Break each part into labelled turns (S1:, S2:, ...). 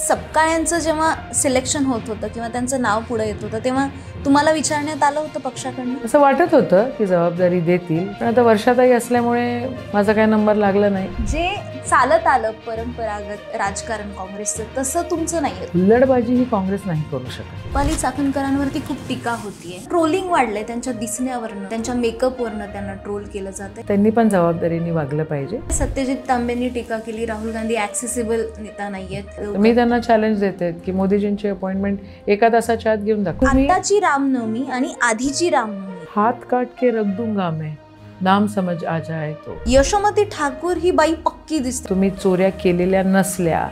S1: सपकाळ्यांचं जेव्हा सिलेक्शन होत होतं किंवा त्यांचं नाव पुढे येत होतं तेव्हा तुम्हाला विचारण्यात आलं होतं पक्षाकडनं?
S2: असं वाटत होतं की जबाबदारी देतील, पण आता वर्षाताई असल्यामुळे माझा काही नंबर लागला नाही.
S1: जे चालत आलं परंपरागत राजकारण काँग्रेसचं तसं तुमचं नाहीये.
S2: हुल्लडबाजी ही काँग्रेस नाही करू शकत.
S1: रुपाली चाकणकरांवरती खूप टीका होतीये, ट्रोलिंग वाढलंय, त्यांच्या दिसण्यावरनं त्यांच्या मेकअपवरनं त्यांना ट्रोल केलं जातंय.
S2: त्यांनी पण जबाबदारीने वागलं पाहिजे.
S1: सत्यजित तांबेंनी टीका केली, राहुल गांधी ऍक्सेसिबल नेता नाहीयेत.
S2: मी त्यांना चॅलेंज देते की मोदीजींची अपॉइंटमेंट एका तासाच्या आत घेऊन दाखवा.
S1: आताची रामनवमी आणि आधीची रामनवमी,
S2: हात काट के रख दूंगा मैं, नाम समझ आ जाए तो.
S1: यशोमती ठाकूर ही बाई पक्की दिसते.
S2: तुम्ही चोऱ्या केलेल्या नसल्या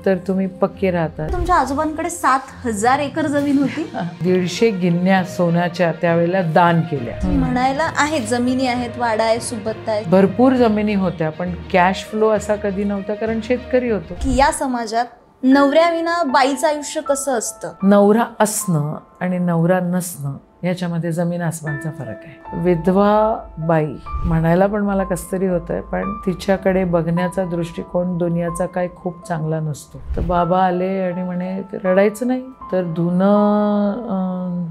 S2: तर तुम्ही पक्के राहतात.
S1: तुमच्या आजोबांकडे 7,000 एकर जमीन होती.
S2: 150 गिन्या सोन्याच्या त्यावेळेला दान केल्या.
S1: म्हणायला आहेत, जमिनी आहेत, वाडा आहे, सुबत्ता आहे,
S2: भरपूर जमिनी होत्या, पण कॅश फ्लो असा कधी नव्हता, कारण शेतकरी होतो.
S1: की या समाजात नवऱ्याविना बाईचं आयुष्य कसं असतं?
S2: नवरा असणं आणि नवरा नसणं याच्यामध्ये जमीन आसमानचा फरक आहे. विधवा बाई म्हणायला पण मला कसतरी होतंय, पण तिच्याकडे बघण्याचा दृष्टिकोन दुनियाचा काय खूप चांगला नसतो. तर बाबा आले आणि म्हणे रडायचं नाही, तर धुणं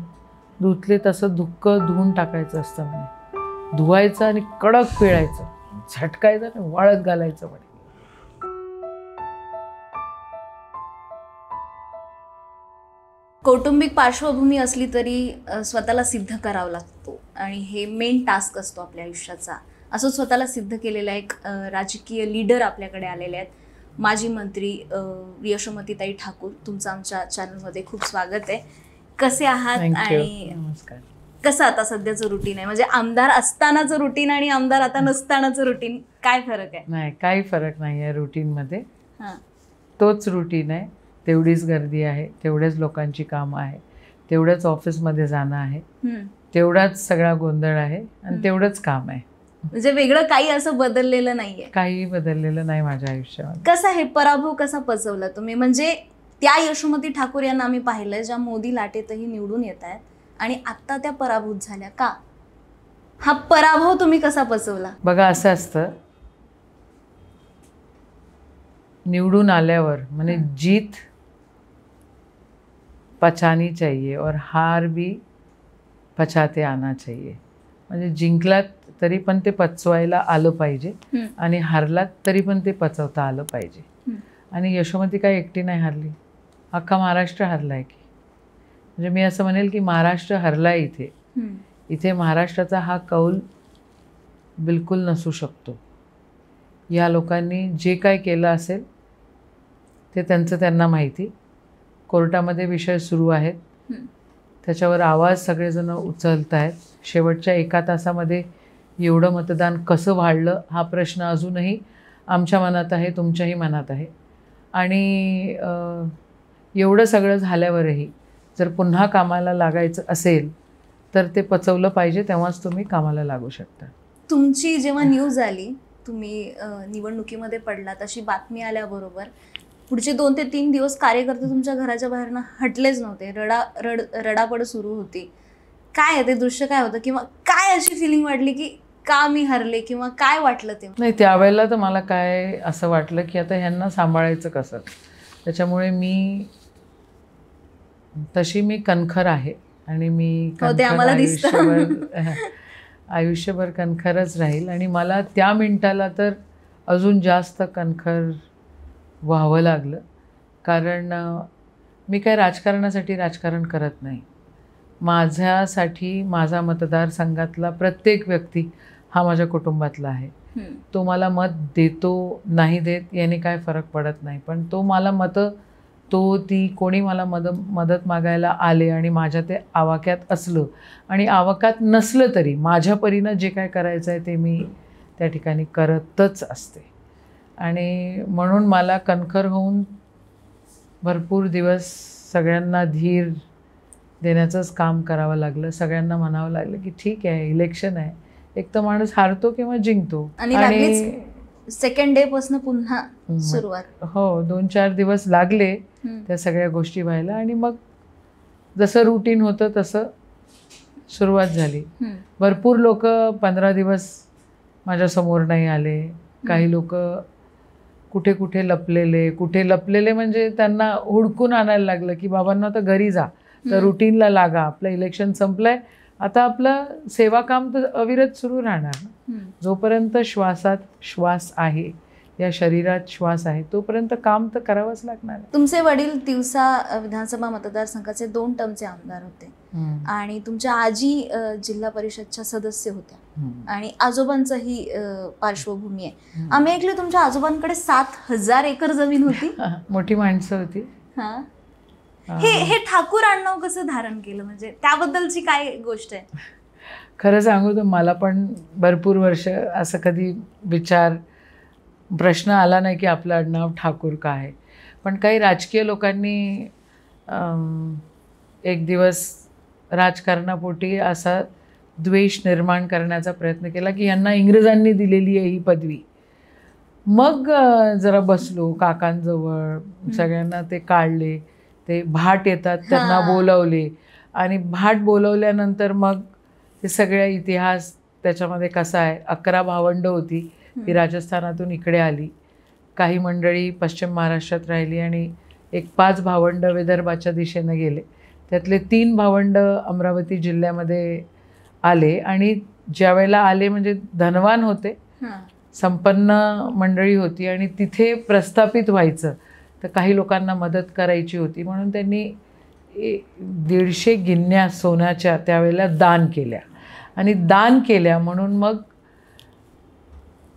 S2: धुतले तसं धुक्क धुवून टाकायचं असतं म्हणे, धुवायचं आणि कडक पिळायचं, झटकायचं आणि वाळत घालायचं म्हणे.
S1: कौटुंबिक पार्श्वभूमी असली तरी स्वतःला सिद्ध करावं लागतो आणि हे मेन टास्क असतो आपल्या आयुष्याचा. असं स्वतःला सिद्ध केलेला एक राजकीय लीडर आपल्याकडे आलेले आहेत, माजी मंत्री यशोमतीताई ठाकूर. तुमचं आमच्या चॅनलमध्ये खूप स्वागत आहे. कसे आहात आणि
S2: नमस्कार.
S1: कसं आता सध्याचं रुटीन आहे? म्हणजे आमदार असतानाचं रुटीन आणि आमदार आता नसतानाचं रुटीन काय फरक आहे?
S2: नाही, काही फरक नाही आहे रुटीनमध्ये.
S1: हां,
S2: तोच रुटीन आहे, तेवढीच गर्दी आहे, तेवढेच लोकांची कामं आहे, तेवढंच ऑफिसमध्ये जाणं आहे, तेवढाच सगळा गोंधळ आहे आणि तेवढंच काम आहे.
S1: म्हणजे वेगळं काही असं बदललेलं नाहीये?
S2: काही बदललेलं नाही माझ्या आयुष्यामध्ये.
S1: कसा हे पराभव कसा पचवला तुम्ही? म्हणजे त्या यशोमती ठाकूर यांना आम्ही पाहिलंय ज्या मोदी लाटेतही निवडून येत आहेत आणि आता त्या पराभूत झाल्या का? हा पराभव तुम्ही कसा पचवला?
S2: बघा, असं असतं, निवडून आल्यावर म्हणजे जीत पचानी चाहिए और हार भी पचाते आना चाहिए. म्हणजे जिंकलात तरी पण ते पचवायला आलं पाहिजे आणि हारलात तरी पण ते पचवता आलं पाहिजे. आणि यशोमती काय एकटी नाही हारली, अख्खा महाराष्ट्र हरला आहे की. म्हणजे मी असं म्हणेल की महाराष्ट्र हरला आहे इथे. इथे महाराष्ट्राचा हा कौल बिलकुल नसू शकतो. या लोकांनी जे काय केलं असेल ते त्यांचं त्यांना माहिती. कोर्टामध्ये विषय सुरू आहेत, त्याच्यावर आवाज सगळेजण उचलत आहेत. शेवटच्या एका तासामध्ये एवढं मतदान कसं वाढलं हा प्रश्न अजूनही आमच्या मनात आहे, तुमच्याही मनात आहे. आणि एवढं सगळं झाल्यावरही जर पुन्हा कामाला लागायचं असेल तर ते पचवलं पाहिजे, तेव्हाच तुम्ही कामाला लागू शकता.
S1: तुमची जेव्हा न्यूज आली, तुम्ही निवडणुकीमध्ये पडलात अशी बातमी आल्याबरोबर पुढचे 2 ते 3 दिवस कार्यकर्ते तुमच्या घराच्या बाहेरनं हटलेच नव्हते. रडापड सुरू होती. काय आहे ते दृश्य, काय होतं किंवा काय अशी फिलिंग वाटली की का मी हरले किंवा काय वाटलं ते?
S2: नाही, त्यावेळेला तर मला काय असं वाटलं की आता ह्यांना सांभाळायचं कसं. त्याच्यामुळे तशी मी कणखर आहे आणि मी आयुष्यभर कणखरच राहील. आणि मला त्या मिनिटाला तर अजून जास्त कणखर व्हावं लागलं, कारण मी काय राजकारणासाठी राजकारण करत नाही. माझ्यासाठी माझा मतदारसंघातला प्रत्येक व्यक्ती हा माझ्या कुटुंबातला आहे. तो मला मत देतो नाही देत याने काय फरक पडत नाही, पण तो मला ती कोणी मला मदत मागायला आले आणि माझ्या ते आवाक्यात असलं आणि आवाक्यात नसलं तरी माझ्या परीनं जे काय करायचं आहे ते मी त्या ठिकाणी करतच असते. आणि म्हणून मला कणखर होऊन भरपूर दिवस सगळ्यांना धीर देण्याचंच काम करावं लागलं. सगळ्यांना म्हणावं लागलं की ठीक आहे, इलेक्शन आहे, एक तर माणूस हारतो किंवा जिंकतो.
S1: आणि सेकंड डे पासून पुन्हा सुरुवात.
S2: हो, 2-4 दिवस लागले त्या सगळ्या गोष्टी व्हायला आणि मग जसं रुटीन होतं तसं सुरुवात झाली. भरपूर लोक 15 दिवस माझ्यासमोर नाही आले. काही लोक कुठे कुठे लपलेले म्हणजे त्यांना हुडकून आणायला लागलं की बाबांना तर घरी जा, तर रुटीनला लागा, आपलं इलेक्शन संपलंय, आता आपलं सेवा काम तर अविरत सुरू राहणार. जोपर्यंत श्वासात श्वास आहे, या शरीरात श्वास आहे, तोपर्यंत काम तर करावंच लागणार.
S1: तुमचे वडील तिवसा विधानसभा मतदारसंघाचे 2 टर्मचे आमदार होते आणि तुमच्या आजी जिल्हा परिषदच्या सदस्य होत्या आणि आजोबांचंही पार्श्वभूमी आहे. आम्ही ऐकलं तुमच्या आजोबांकडे 7,000 एकर जमीन होती.
S2: मोठी माणसं होती.
S1: हे ठाकूर आडनाव कसं धारण केलं, म्हणजे त्याबद्दलची काय गोष्ट आहे?
S2: खरं सांगू तर मला पण भरपूर वर्ष असं कधी प्रश्न आला नाही की आपलं आडनाव ठाकूर का आहे. पण काही राजकीय लोकांनी एक दिवस राजकारणापोटी असा द्वेष निर्माण करण्याचा प्रयत्न केला की यांना इंग्रजांनी दिलेली आहे ही पदवी. मग जरा बसलो काकांजवळ, सगळ्यांना ते काढले, ते भाट येतात त्यांना बोलवले आणि भाट बोलवल्यानंतर मग ते सगळ्या इतिहास त्याच्यामध्ये कसा आहे. 11 भावंडं होती, ती राजस्थानातून इकडे आली, काही मंडळी पश्चिम महाराष्ट्रात राहिली आणि 5 भावंडं विदर्भाच्या दिशेनं गेले. त्यातले 3 भावंडं अमरावती जिल्ह्यामध्ये आले आणि ज्यावेळेला आले म्हणजे धनवान होते, संपन्न मंडळी होती आणि तिथे प्रस्थापित व्हायचं, तर काही लोकांना मदत करायची होती म्हणून त्यांनी 150 गिन्या सोन्याच्या त्यावेळेला दान केल्या आणि दान केल्या म्हणून मग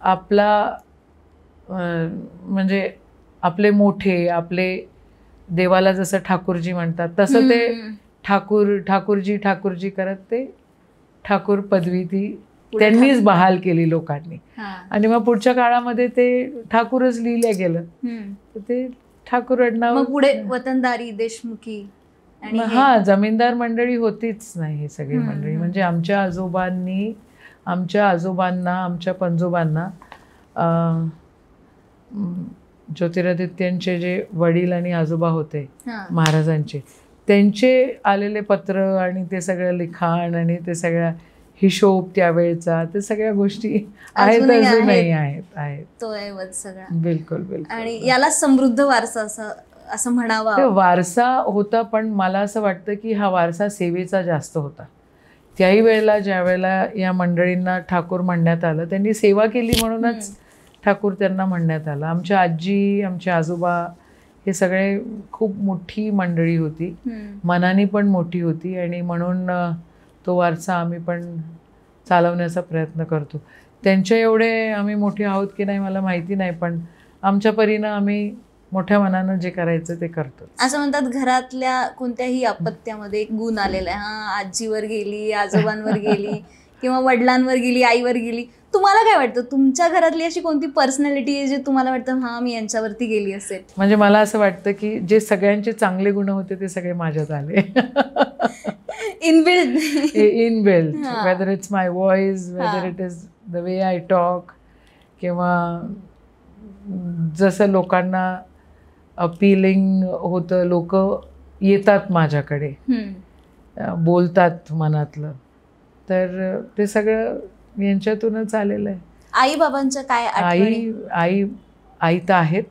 S2: आपला म्हणजे आपले मोठे, आपले देवाला जसं ठाकूरजी म्हणतात तसं ते ठाकूरजी करत ते ठाकूर पदवी ती त्यांनीच बहाल केली लोकांनी आणि मग पुढच्या काळामध्ये ते ठाकूरच लिहिलं गेलं, तर ते ठाकूर आडनाव.
S1: पुढे वतनदारी, देशमुखी
S2: आणि जमीनदार मंडळी होतीच नाही हे सगळी मंडळी. म्हणजे आमच्या आजोबांना आमच्या पंजोबांना ज्योतिरादित्यांचे जे वडील आणि आजोबा होते महाराजांचे, त्यांचे आलेले पत्र आणि ते सगळं लिखाण आणि ते सगळ्या हिशोब त्यावेळेचा, ते सगळ्या गोष्टी आहेत, अजूनही आहेत.
S1: तो आहे सगळा.
S2: बिलकुल.
S1: आणि याला समृद्ध वारसा असं म्हणावा.
S2: वारसा होता, पण मला असं वाटतं की हा वारसा सेवेचा जास्त होता. त्याही वेळेला ज्या वेळेला या मंडळींना ठाकूर म्हणण्यात आलं, त्यांनी सेवा केली म्हणूनच ठाकूर त्यांना म्हणण्यात आलं. आमच्या आजी, आमचे आजोबा हे सगळे खूप मोठी मंडळी होती, मनाने पण मोठी होती आणि म्हणून तो वारसा आम्ही पण चालवण्याचा प्रयत्न करतो. त्यांच्या एवढे आम्ही मोठे आहोत की नाही मला माहिती नाही, पण आमच्या परीनं आम्ही मोठ्या मनानं जे करायचं ते करतो.
S1: असं म्हणतात घरातल्या कोणत्याही अपत्यामध्ये एक गुण आलेला आहे. आजीवर गेली, आजोबांवर गेली किंवा वडिलांवर गेली, आईवर गेली. तुम्हाला काय वाटतं, तुमच्या घरातली अशी कोणती पर्सनॅलिटी आहे जे तुम्हाला वाटतं मी यांच्यावरती गेली असेल?
S2: म्हणजे मला असं वाटतं की जे सगळ्यांचे चांगले गुण होते ते सगळे माझ्यात आले. Inbuilt, whether it's my voice, whether it is the way I talk, किंवा जसं लोकांना अपीलिंग होतं, लोक येतात माझ्याकडे, बोलतात मनातलं, तर ते सगळं यांच्यातूनच आलेलं आहे.
S1: आई बाबांच्या काय
S2: आई तर आहेत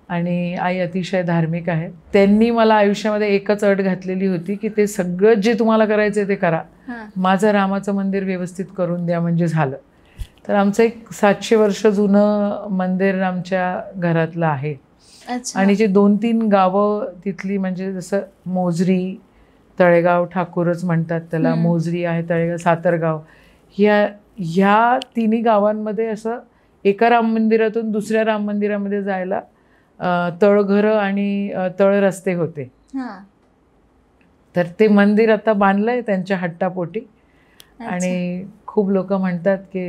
S2: आणि आई अतिशय धार्मिक आहेत. त्यांनी मला आयुष्यामध्ये एकच अट घातलेली होती की ते सगळं जे तुम्हाला करायचं ते करा, माझं रामाचं मंदिर व्यवस्थित करून द्या म्हणजे झालं. तर आमचं एक 700 वर्ष जुनं मंदिर आमच्या घरातलं आहे आणि जे 2-3 गावं तिथली, म्हणजे जसं मोजरी, तळेगाव ठाकूरच म्हणतात त्याला, मोजरी आहे, तळेगाव, सातरगाव, ह्या 3 गावांमध्ये असं एका राम मंदिरातून दुसऱ्या राम मंदिरामध्ये जायला तळघरं आणि तळ रस्ते होते. तर ते मंदिर आता बांधलंय त्यांच्या हट्टापोटी आणि खूप लोक म्हणतात की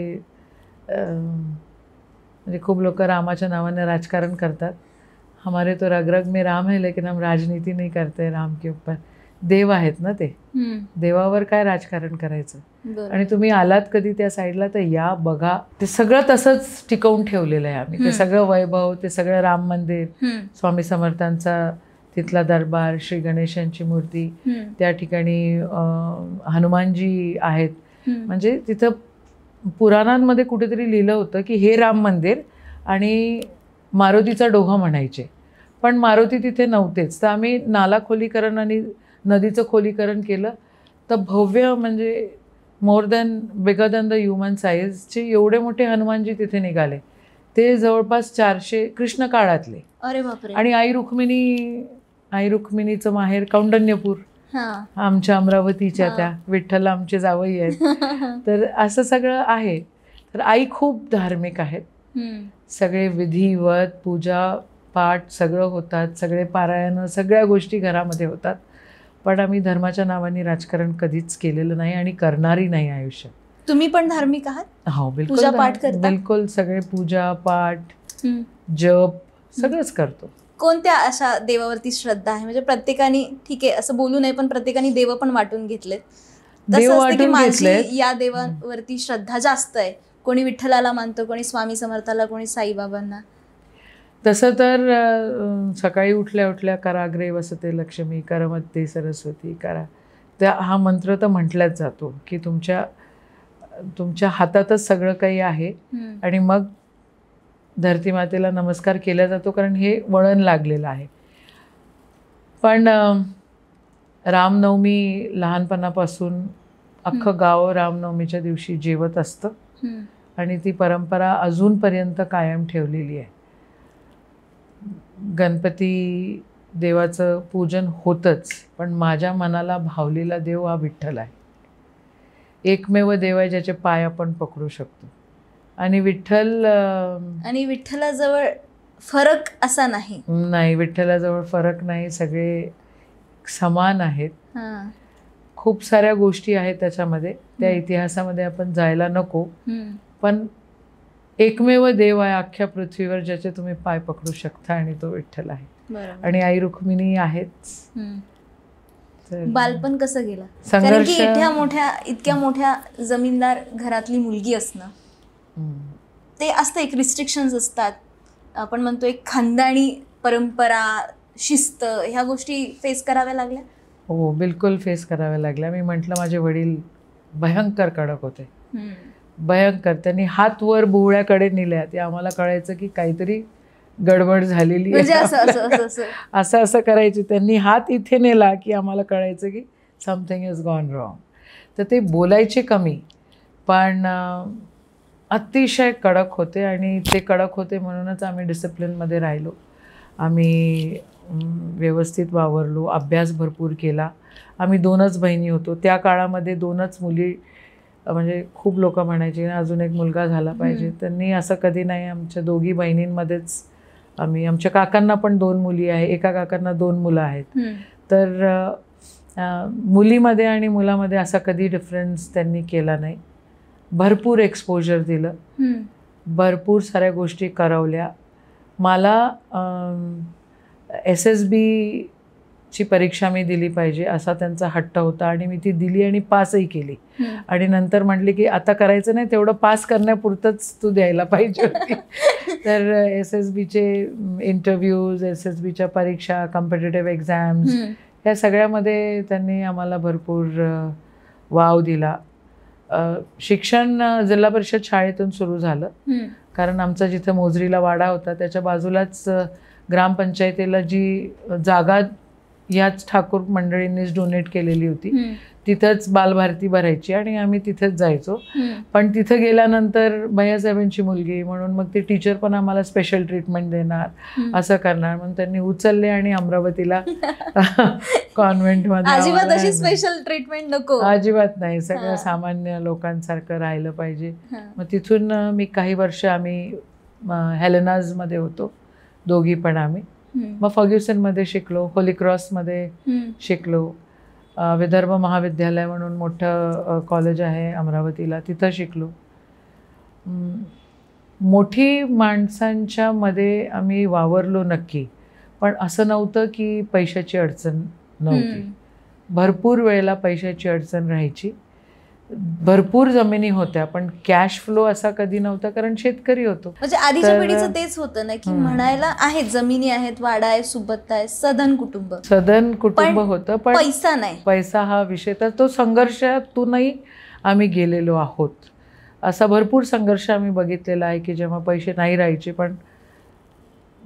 S2: म्हणजे खूप लोक रामाच्या नावाने राजकारण करतात. हमारे तो रग रग में राम है, लेकिन हम राजनीति नहीं करते राम के ऊपर. देव आहेत ना ते, देवावर काय राजकारण करायचं. आणि तुम्ही आलात कधी त्या साईडला तर या बघा, ते सगळं तसंच टिकवून ठेवलेलं आहे आम्ही. ते सगळं वैभव, ते सगळं राम मंदिर, स्वामी समर्थांचा तिथला दरबार, श्री गणेशांची मूर्ती, त्या ठिकाणी हनुमानजी आहेत. म्हणजे तिथं पुराणांमध्ये कुठेतरी लिहिलं होतं की हे राम मंदिर आणि मारुतीचा डोहा म्हणायचे, पण मारुती तिथे नव्हतेच. तर आम्ही नाला खोलीकरण आणि नदीचं खोलीकरण केलं. तर भव्य म्हणजे more than bigger than the human साईजचे एवढे मोठे हनुमानजी तिथे निघाले. ते जवळपास 400 कृष्ण काळातले.
S1: अरे बापरे.
S2: आणि आई रुक्मिणीचं माहेर कौंडण्यपूर,
S1: हा.
S2: आमच्या अमरावतीच्या त्या विठ्ठल आमचे जावई आहेत. तर असं सगळं आहे. तर आई खूप धार्मिक आहेत. सगळे विधिवत पूजा पाठ सगळं होतात, सगळे पारायण सगळ्या गोष्टी घरामध्ये होतात. पण आम्ही धर्माच्या नावाने राजकारण कधीच केलेलं नाही आणि करणारही नाही आयुष्यात.
S1: तुम्ही पण धार्मिक आहात?
S2: हो, बिलकुल.
S1: पूजा पाठ करता?
S2: बिलकुल, सगळे पूजा पाठ जप सगळंच करतो.
S1: कोणत्या अशा देवावरती श्रद्धा आहे? म्हणजे प्रत्येकाने, ठीक आहे असं बोलू नये, पण प्रत्येकाने देव पण वाटून घेतलेत.
S2: देव वाटून घेतलेत.
S1: या देवावरती श्रद्धा जास्त आहे. कोणी विठ्ठलाला मानतो, कोणी स्वामी समर्थाला, कोणी साईबाबांना.
S2: तसं तर सकाळी उठल्या उठल्या कराग्रे वसते लक्ष्मी, करमत्ते सरस्वती करा, त्या हा मंत्र तर म्हटलाच जातो की तुमच्या हातातच सगळं काही आहे. आणि मग धरती मातेला नमस्कार केला जातो, कारण हे वळण लागलेलं आहे. पण रामनवमी लहानपणापासून अख्खं गाव रामनवमीच्या दिवशी जेवत असतं आणि ती परंपरा अजूनपर्यंत कायम ठेवलेली आहे. गणपती देवाचं पूजन होतंच, पण माझ्या मनाला भावलेला देव हा विठ्ठल आहे. एकमेव देव आहे ज्याचे पाय आपण पकडू शकतो. आणि
S1: विठ्ठलाजवळ फरक असा नाही.
S2: विठ्ठलाजवळ फरक नाही, सगळे समान आहेत. खूप साऱ्या गोष्टी आहेत त्याच्यामध्ये, त्या इतिहासामध्ये आपण जायला नको. पण एकमेव देव आहे अख्ख्या पृथ्वीवर ज्याचे तुम्ही पाय पकडू शकता, आणि तो विठ्ठल आहे. आणि आई रुक्मिणी आहेच.
S1: बालपण कसं गेलं?
S2: संघर्ष.
S1: इतक्या मोठ्या जमीनदार घरातली मुलगी असणं, ते असतं, एक रिस्ट्रिक्शन्स असतात. आपण म्हणतो एक खानदानी परंपरा, शिस्त, ह्या गोष्टी फेस कराव्या लागल्या?
S2: हो, बिलकुल फेस कराव्या लागल्या. मी म्हटलं, माझे वडील भयंकर कडक होते, भयंकर. त्यांनी हात वर बुवळ्याकडे नेल्या, ते आम्हाला कळायचं की काहीतरी गडबड झालेली आहे. असं असं करायचे. त्यांनी हात इथे नेला की आम्हाला कळायचं की समथिंग इज गॉन रॉंग. तर ते बोलायचे कमी, पण अतिशय कडक होते. आणि ते कडक होते म्हणूनच आम्ही डिसिप्लिनमध्ये राहिलो. आम्ही व्यवस्थित वावरलो, अभ्यास भरपूर केला. आम्ही 2च बहिणी होतो त्या काळामध्ये, 2च मुली. म्हणजे खूप लोक म्हणायचे अजून एक मुलगा झाला पाहिजे. त्यांनी असं कधी नाही. आमच्या दोघी बहिणींमध्येच आमच्या काकांना पण 2 मुली आहे, एका काकांना 2 मुलं आहेत. तर मुलीमध्ये आणि मुलामध्ये असा कधी डिफरन्स त्यांनी केला नाही. भरपूर एक्सपोजर दिलं, भरपूर साऱ्या गोष्टी करवल्या. मला SSBची परीक्षा मी दिली पाहिजे असा त्यांचा हट्ट होता, आणि मी ती दिली आणि पासही केली. आणि नंतर म्हटले की आता करायचं नाही, तेवढं पास करण्यापुरतंच तू द्यायला पाहिजे होती. तर SSBचे इंटरव्ह्यूज, SSBच्या परीक्षा, कॉम्पिटिटिव्ह एक्झाम्स, ह्या सगळ्यामध्ये त्यांनी आम्हाला भरपूर वाव दिला. शिक्षण जिल्हा परिषद शाळेतून सुरू झालं, कारण आमचा जिथं मोजरीला वाडा होता त्याच्या बाजूलाच ग्रामपंचायतीला जी जागा ह्याच ठाकूर मंडळींनीच डोनेट केलेली होती, तिथंच बालभारती भरायची आणि आम्ही तिथेच जायचो. पण तिथं गेल्यानंतर भैयासाहेबांची मुलगी म्हणून मग ते टीचर पण आम्हाला स्पेशल ट्रीटमेंट देणार, असं करणार म्हणून त्यांनी उचलले आणि अमरावतीला कॉन्व्हेंटमध्ये.
S1: अजिबात अशी स्पेशल ट्रीटमेंट नको,
S2: अजिबात नाही. सगळं सामान्य लोकांसारखं राहिलं पाहिजे. मग तिथून मी काही वर्ष आम्ही हेलेनाजमध्ये होतो, दोघी पण आम्ही. मग फर्ग्युसनमध्ये शिकलो, होली क्रॉसमध्ये शिकलो, विदर्भ महाविद्यालय म्हणून मोठं कॉलेज आहे अमरावतीला, तिथं शिकलो. मोठी माणसांच्या मध्ये आम्ही वावरलो नक्की, पण असं नव्हतं की पैशाची अडचण नव्हती. भरपूर वेळेला पैशाची अडचण राहायची, भरपूर जमिनी होत्या, पण कॅश फ्लो असा कधी नव्हता, कारण शेतकरी होतो.
S1: म्हणजे आधीच्या पिढीचं तेच होतं ना, की म्हणायला आहेत, जमिनी आहेत, वाडा आहे, सुबत्ता आहे, सधन कुटुंब होतं, पण पैसा नाही. पैसा
S2: हा विषय, तर तो संघर्षातूनही आम्ही गेलेलो आहोत. असा भरपूर संघर्ष आम्ही बघितलेला आहे की जेव्हा पैसे नाही राहायचे, पण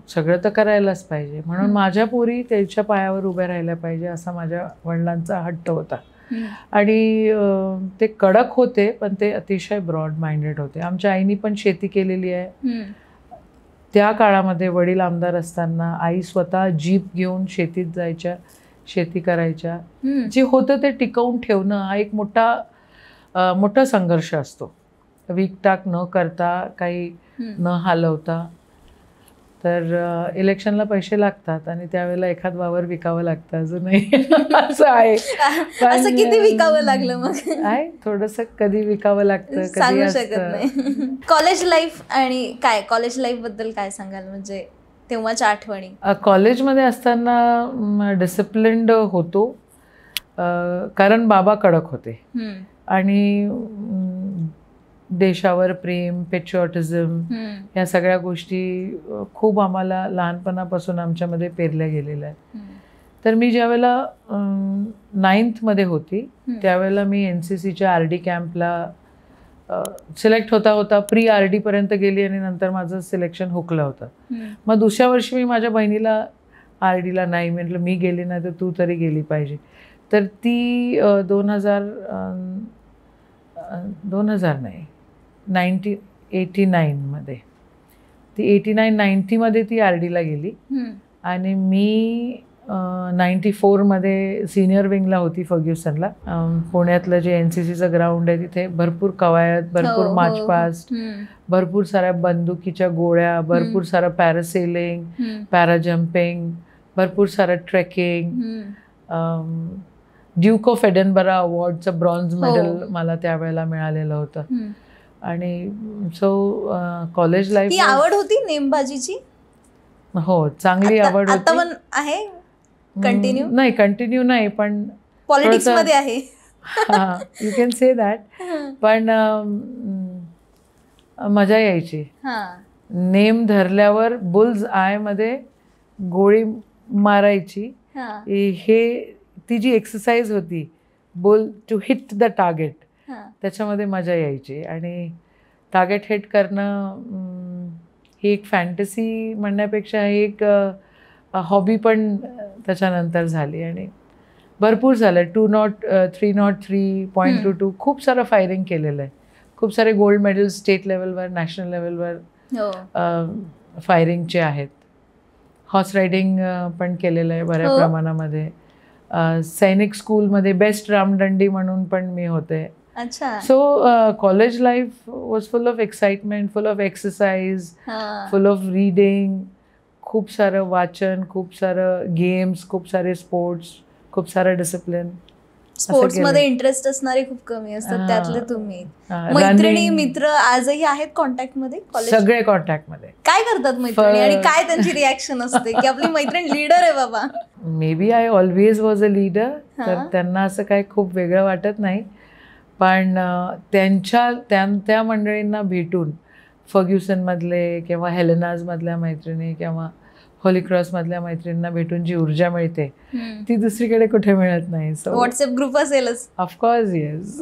S2: सगळं तर करायलाच पाहिजे, म्हणून माझ्या पोरी त्याच्या पायावर उभ्या राहिल्या पाहिजे असा माझ्या वडिलांचा हट्ट होता. आणि ते कडक होते पण ते अतिशय ब्रॉड माइंडेड होते. आमच्या आईनी पण शेती केलेली आहे. त्या काळामध्ये वडील आमदार असताना आई स्वतः जीप घेऊन शेतीत जायच्या, शेती करायच्या. जे होतं ते टिकवून ठेवणं हा एक मोठा संघर्ष असतो. विकटाक न करता, काही न हलवता. तर इलेक्शनला पैसे लागतात आणि त्यावेळेला एखाद वावर विकावं लागतं अजूनही. असं आहे.
S1: असं किती विकावं लागलं मग?
S2: आहे थोडंसं, कधी विकावं लागतं,
S1: सांगू शकत नाही. कॉलेज लाईफ आणि काय, कॉलेज लाईफ बद्दल काय सांगाल, म्हणजे तेव्हाच्या आठवणी?
S2: कॉलेजमध्ये असताना डिसिप्लिन्ड होतो, कारण बाबा कडक होते. आणि देशावर प्रेम, पेट्रिऑटिझम या सगळ्या गोष्टी खूप आम्हाला लहानपणापासून आमच्यामध्ये पेरल्या गेलेल्या आहेत. तर मी ज्यावेळेला 9th होती त्यावेळेला मी NCCच्या RD कॅम्पला सिलेक्ट होता प्री RD पर्यंत गेली आणि नंतर माझं सिलेक्शन हुकलं होतं. मग दुसऱ्या वर्षी मी माझ्या बहिणीला RDला नाही म्हटलं, मी गेली नाही तर तू तरी गेली पाहिजे. तर ती 1989 ती 89-90 ती RDला गेली. आणि मी 94 सिनियर विंगला होती फर्ग्युसनला. पुण्यातलं जे NCCचं ग्राउंड आहे तिथे भरपूर कवायत, भरपूर मार्च पास्ट, भरपूर साऱ्या बंदुकीच्या गोळ्या, भरपूर सारं पॅरासेलिंग, पॅराजम्पिंग, भरपूर सारं ट्रेकिंग. ड्यूक ऑफ एडनबरा अवॉर्डचं ब्रॉन्झ मेडल मला त्यावेळेला मिळालेलं होतं. आणि सो कॉलेज लाईफ
S1: आवड होती नेमबाजीची?
S2: हो, चांगली आवड होती.
S1: आता पण आहे? कंटिन्यू
S2: नाही, कंटिन्यू नाही, पण
S1: पॉलिटिक्स मध्ये आहे.
S2: You can say that. पण मजा यायची. नेम धरल्यावर बुल्स आय मध्ये गोळी मारायची, हे ती जी एक्सरसाइज होती, bull to hit the target, त्याच्यामध्ये मजा यायची. आणि टार्गेट हिट करणं ही एक फॅन्टसी म्हणण्यापेक्षा ही एक हॉबी पण त्याच्यानंतर झाली. आणि भरपूर झालं. 303.22 खूप सारं फायरिंग केलेलं आहे. खूप सारे गोल्ड मेडल स्टेट लेवलवर, नॅशनल लेवलवर फायरिंगचे आहेत. हॉर्स रायडिंग पण केलेलं आहे बऱ्या प्रमाणामध्ये. सैनिक स्कूलमध्ये बेस्ट रामदंडी म्हणून पण मी होते. So college life was full of excitement, full of exercise, full of reading, खूप सारं वाचन, खूप सारं गेम्स, खूप सारे स्पोर्ट्स, खूप सारं डिसिप्लिन.
S1: स्पोर्ट्स मध्ये इंटरेस्ट असणारे खूप कमी असतात, त्यातले तुम्ही. मैत्रिणी मित्र आजही आहेत कॉन्टॅक्ट मध्ये?
S2: सगळे कॉन्टॅक्ट मध्ये.
S1: काय करतात मैत्रिणी आणि काय त्यांची रिॲक्शन असते की आपली मैत्रीण लीडर आहे बाबा?
S2: May be I always was a leader, तर त्यांना असं काही खूप वेगळं वाटत नाही. पण त्या मंडळींना भेटून, फर्ग्युसनमधले किंवा हेलेनाजमधल्या मैत्रिणी किंवा होली क्रॉसमधल्या मैत्रिणींना भेटून जी ऊर्जा मिळते ती दुसरीकडे कुठे मिळत नाही. सो
S1: व्हॉट्सअप ग्रुप असेलच?
S2: Of course, yes.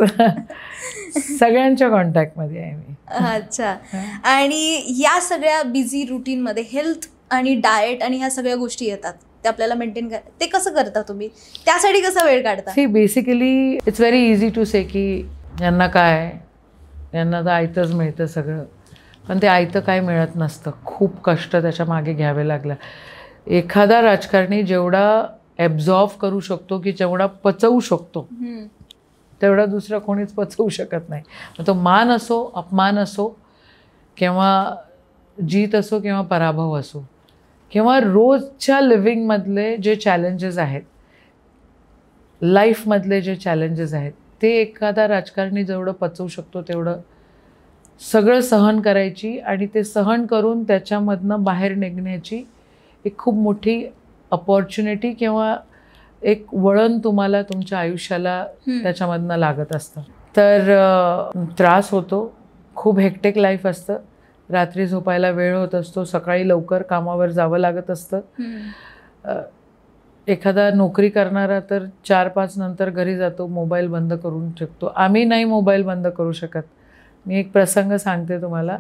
S2: सगळ्यांच्या कॉन्टॅक्टमध्ये आहे मी.
S1: अच्छा. आणि या सगळ्या बिझी रुटीनमध्ये हेल्थ आणि डाएट आणि ह्या सगळ्या गोष्टी येतात, ते आपल्याला मेंटेन ते कसं करता तुम्ही? त्यासाठी कसा वेळ काढता?
S2: See, basically it's very easy to say की यांना काय, यांना तर आयतंच मिळतं सगळं. पण ते आयतं काय मिळत नसतं. खूप कष्ट त्याच्या मागे घ्यावे लागलं. एखादा राजकारणी जेवढा ॲब्झॉर्व करू शकतो की जेवढा पचवू शकतो तेवढा दुसरा कोणीच पचवू शकत नाही. मग तो मान असो, अपमान असो, किंवा जीत असो किंवा पराभव असो, किंवा रोजच्या लिव्हिंगमधले जे चॅलेंजेस आहेत, लाईफमधले जे चॅलेंजेस आहेत, ते एखादा राजकारणी जेवढं पचवू शकतो तेवढं सगळं सहन करायची आणि ते सहन करून त्याच्यामधनं बाहेर निघण्याची एक खूप मोठी अपॉर्च्युनिटी किंवा एक वळण तुम्हाला तुमच्या आयुष्याला त्याच्यामधनं लागत असतं. तर त्रास होतो, खूप हेक्टिक लाईफ असतं, रात्री झोपायला वेळ होत असतो, सकाळी लवकर कामावर जावं लागत असतं. एखादा नोकरी करणारा तर 4-5 नंतर घरी जातो, मोबाईल बंद करून ठेवतो. आम्ही नाही मोबाईल बंद करू शकत. मी एक प्रसंग सांगते तुम्हाला.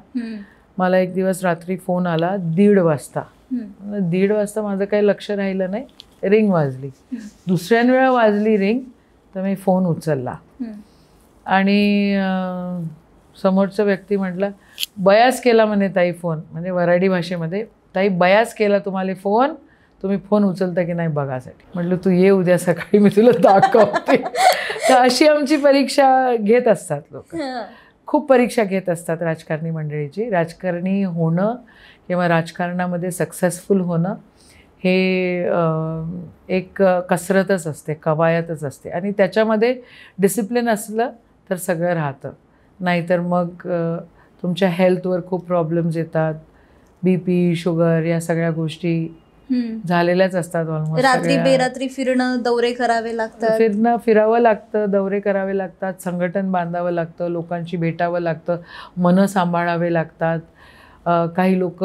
S2: मला एक दिवस रात्री फोन आला 1:30 वाजता. 1:30 वाजता माझं काही लक्ष राहिलं नाही, रिंग वाजली. दुसऱ्या वेळा वाजली रिंग, तर मी फोन उचलला आणि समोरचा व्यक्ती म्हटलं, बयास केला म्हणे ताई फोन, म्हणजे वऱ्हाडी भाषेमध्ये, ताई बयास केला तुम्हाला फोन, तुम्ही फोन उचलता की नाही बघासाठी. म्हटलं तू ये उद्या सकाळी, मी तुला दाखवते. तर अशी आमची परीक्षा घेत असतात लोक, खूप परीक्षा घेत असतात राजकारणी मंडळीची. राजकारणी होणं किंवा राजकारणामध्ये सक्सेसफुल होणं हे एक कसरतच असते, कवायतच असते. आणि त्याच्यामध्ये डिसिप्लिन असलं तर सगळं राहतं, नाहीतर मग तुमच्या हेल्थवर खूप प्रॉब्लेम्स येतात. BP, शुगर या सगळ्या गोष्टी झालेल्याच असतात ऑलमोस्ट.
S1: रात्री बेरात्री फिरणं, दौरे करावे लागतात,
S2: फिरावं लागतं, दौरे करावे लागतात, संघटन बांधावं लागतं, लोकांशी भेटावं लागतं, मनं सांभाळावे लागतात. काही लोक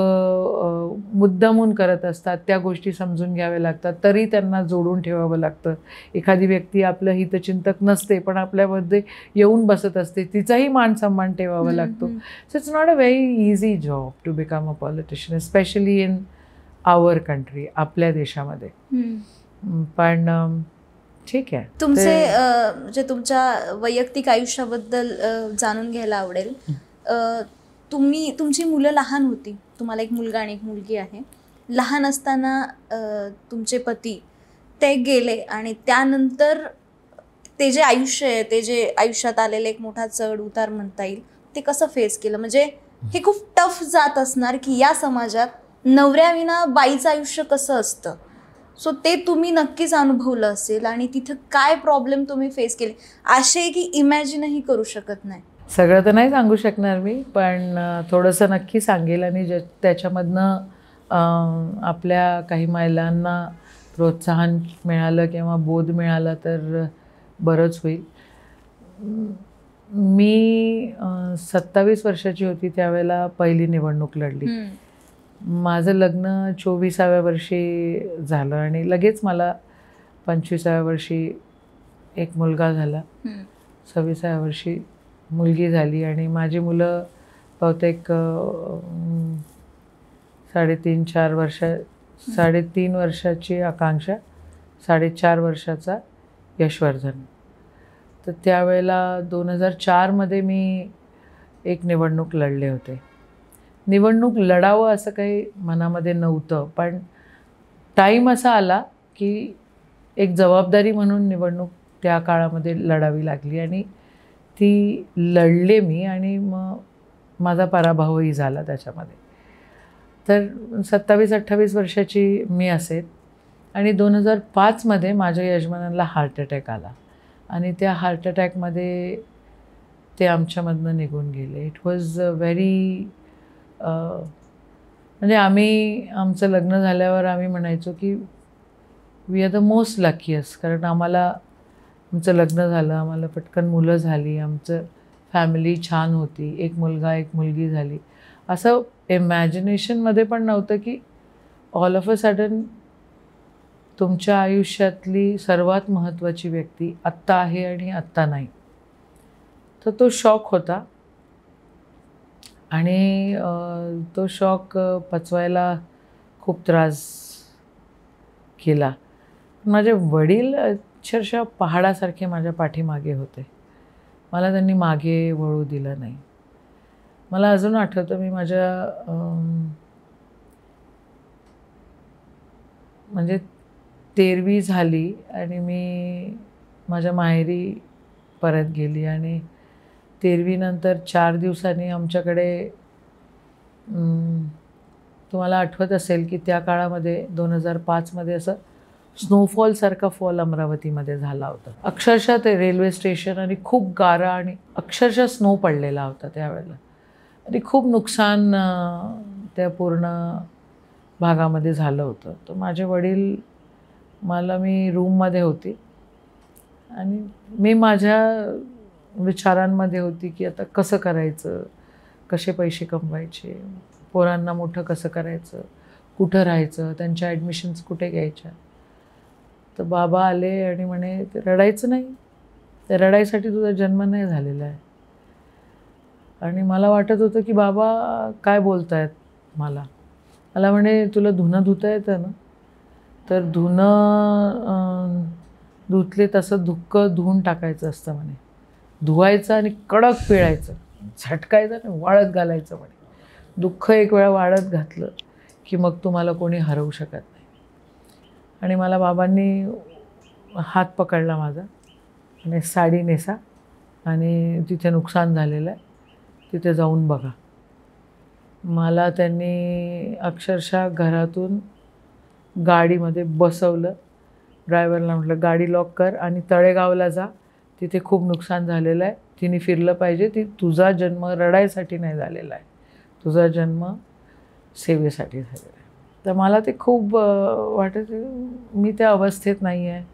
S2: मुद्दामून करत असतात, त्या गोष्टी समजून घ्याव्या लागतात, तरी त्यांना जोडून ठेवावं लागतं. एखादी व्यक्ती आपलं हितचिंतक नसते पण आपल्यामध्ये येऊन बसत असते, तिचाही मान सन्मान ठेवावा लागतो. So it's not a very easy job to become a politician, especially in our country, आपल्या देशामध्ये. पण ठीक आहे.
S1: तुमचे म्हणजे तुमच्या वैयक्तिक आयुष्याबद्दल जाणून घ्यायला आवडेल. तुमची मुलं लहान होती, तुम्हाला एक मुलगा आणि एक मुलगी आहे. लहान असताना तुमचे पती ते गेले आणि त्यानंतर ते जे आयुष्य आहे, ते जे आयुष्यात आलेले एक मोठा चढ उतार म्हणता येईल, ते कसं फेस केलं? म्हणजे हे खूप टफ जात असणार की या समाजात नवऱ्याविना बाईचं आयुष्य कसं असतं. सो ते तुम्ही नक्कीच अनुभवलं असेल आणि तिथं काय प्रॉब्लेम तुम्ही फेस केले असे की इमॅजिनही करू शकत नाही.
S2: सगळं तर नाही सांगू शकणार मी, पण थोडंसं नक्की सांगेल. आणि त्याच्यामधनं आपल्या काही महिलांना प्रोत्साहन मिळालं किंवा बोध मिळाला तर बरंच होईल. मी 27 वर्षाची होती त्यावेळेला पहिली निवडणूक लढली. माझं लग्न 24व्या वर्षी झालं आणि लगेच मला 25व्या वर्षी एक मुलगा झाला, 26व्या वर्षी मुलगी झाली. आणि माझी मुलं बहुतेक 3.5 वर्षाची आकांक्षा, 4.5 वर्षाचा यशवर्धन. तर त्यावेळेला 2004मध्ये मी एक निवडणूक लढले होते. निवडणूक लढावं असं काही मनामध्ये नव्हतं, पण टाईम असा आला की एक जबाबदारी म्हणून निवडणूक त्या काळामध्ये लढावी लागली आणि ती लढले मी आणि मग माझा पराभवही झाला त्याच्यामध्ये. तर 27-28 वर्षाची मी असेल आणि 2005मध्ये माझ्या यजमानांना हार्ट अटॅक आला आणि त्या हार्ट अटॅकमध्ये ते आमच्यामधनं निघून गेले. इट वॉज व्हेरी म्हणजे आमचं लग्न झाल्यावर आम्ही म्हणायचो की we are the most luckiest, कारण आमचं लग्न झालं, आम्हाला पटकन मुलं झाली, आमचं फॅमिली छान होती, एक मुलगा एक मुलगी झाली. असं इमॅजिनेशनमध्ये पण नव्हतं की ऑल ऑफ अ सडन तुमच्या आयुष्यातली सर्वात महत्त्वाची व्यक्ती आत्ता आहे आणि आत्ता नाही. तर तो शॉक होता आणि तो शॉक पचवायला खूप त्रास केला. माझे वडील अक्षरशः पहाडासारखे माझ्या पाठीमागे होते, मला त्यांनी मागे वळू दिलं नाही. मला अजून आठवतं, मी माझ्या म्हणजे 13वी झाली आणि मी माझ्या माहेरी परत गेली आणि 13वी नंतर 4 दिवसांनी आमच्याकडे तुम्हाला आठवत असेल की त्या काळामध्ये 2005मध्ये असं स्नोफॉलसारखा फॉल अमरावतीमध्ये झाला होता. अक्षरशः ते रेल्वे स्टेशन आणि खूप गारा आणि अक्षरशः स्नो पडलेला होता त्यावेळेला आणि खूप नुकसान त्या पूर्ण भागामध्ये झालं होतं. तर माझे वडील मी रूममध्ये होती आणि मी माझ्या विचारांमध्ये होती की आता कसं करायचं, कसे पैसे कमवायचे, पोरांना मोठं कसं करायचं, कुठं राहायचं, त्यांच्या ॲडमिशन्स कुठे घ्यायच्या. तर बाबा आले आणि म्हणे ते रडायचं नाही, त्या रडायसाठी तुझा जन्म नाही झालेला आहे. आणि मला वाटत होतं की बाबा काय बोलतायत मला म्हणे तुला धुणं धुता येतं ना, तर धुणं धुतले तसं धुक्कं धुवून टाकायचं असतं म्हणे, धुवायचं आणि कडक पिळायचं, झटकायचं आणि वाळत घालायचं म्हणे. दुःख एक वेळा वाळत घातलं की मग तुम्हाला कोणी हरवू शकत नाही. आणि मला बाबांनी हात पकडला माझा आणि साडी नेसा आणि तिथे नुकसान झालेलं आहे, तिथे जाऊन बघा. मला त्यांनी अक्षरशः घरातून गाडीमध्ये बसवलं. ड्रायव्हरला म्हटलं गाडी लॉक कर आणि तळेगावला जा, तिथे खूप नुकसान झालेलं आहे, तिने फिरलं पाहिजे, तुझा जन्म रडायसाठी नाही झालेला आहे, तुझा जन्म सेवेसाठी झालेला आहे. तर मला ते खूप वाटत मी त्या अवस्थेत नाही आहे,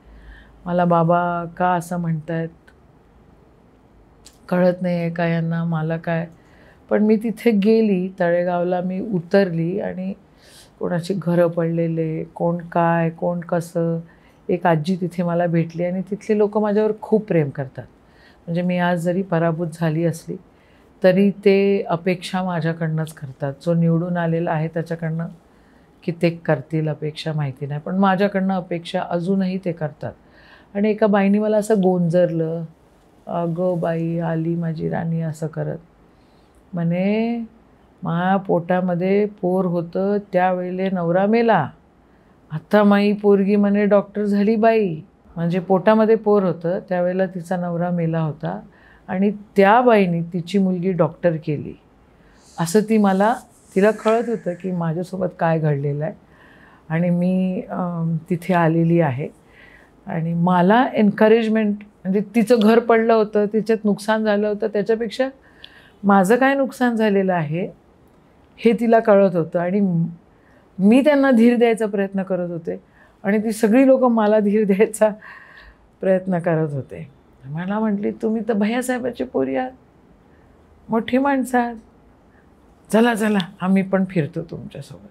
S2: मला बाबा का असं म्हणतायत कळत नाही आहे का यांना, मला काय. पण मी तिथे गेली, तळेगावला मी उतरली आणि कोणाची घरं पडलेले, कोण काय कोण कसं. एक आजी तिथे मला भेटली आणि तिथले लोक माझ्यावर खूप प्रेम करतात. म्हणजे मी आज जरी पराभूत झाली असली तरी ते अपेक्षा माझ्याकडनंच करतात. जो निवडून आलेला आहे त्याच्याकडनं कित्येक करतील अपेक्षा माहिती नाही, पण माझ्याकडनं अपेक्षा अजूनही ते करतात. आणि एका बाईने मला असं गोंजरलं, अगं बाई आली माझी राणी असं करत, म्हणे माझ्या पोटामध्ये पोर होतं त्यावेळेले नवरा मेला, आता माई पोरगी म्हणे डॉक्टर झाली बाई. म्हणजे पोटामध्ये पोर होतं त्यावेळेला तिचा नवरा मेला होता आणि त्या बाईने तिची मुलगी डॉक्टर केली. असं तिला कळत होतं की माझ्यासोबत काय घडलेलं आहे आणि मी तिथे आलेली आहे. आणि मला एन्करेजमेंट, म्हणजे तिचं घर पडलं होतं, तिच्यात नुकसान झालं होतं, त्याच्यापेक्षा माझं काय नुकसान झालेलं आहे हे तिला कळत होतं. आणि मी त्यांना धीर द्यायचा प्रयत्न करत होते आणि ती सगळी लोक मला धीर द्यायचा प्रयत्न करत होते. मला म्हटली तुम्ही तर भैयासाहेबाची पोरी आहात, मोठी माणसं आहात, चला चला आम्ही पण फिरतो तुमच्यासोबत.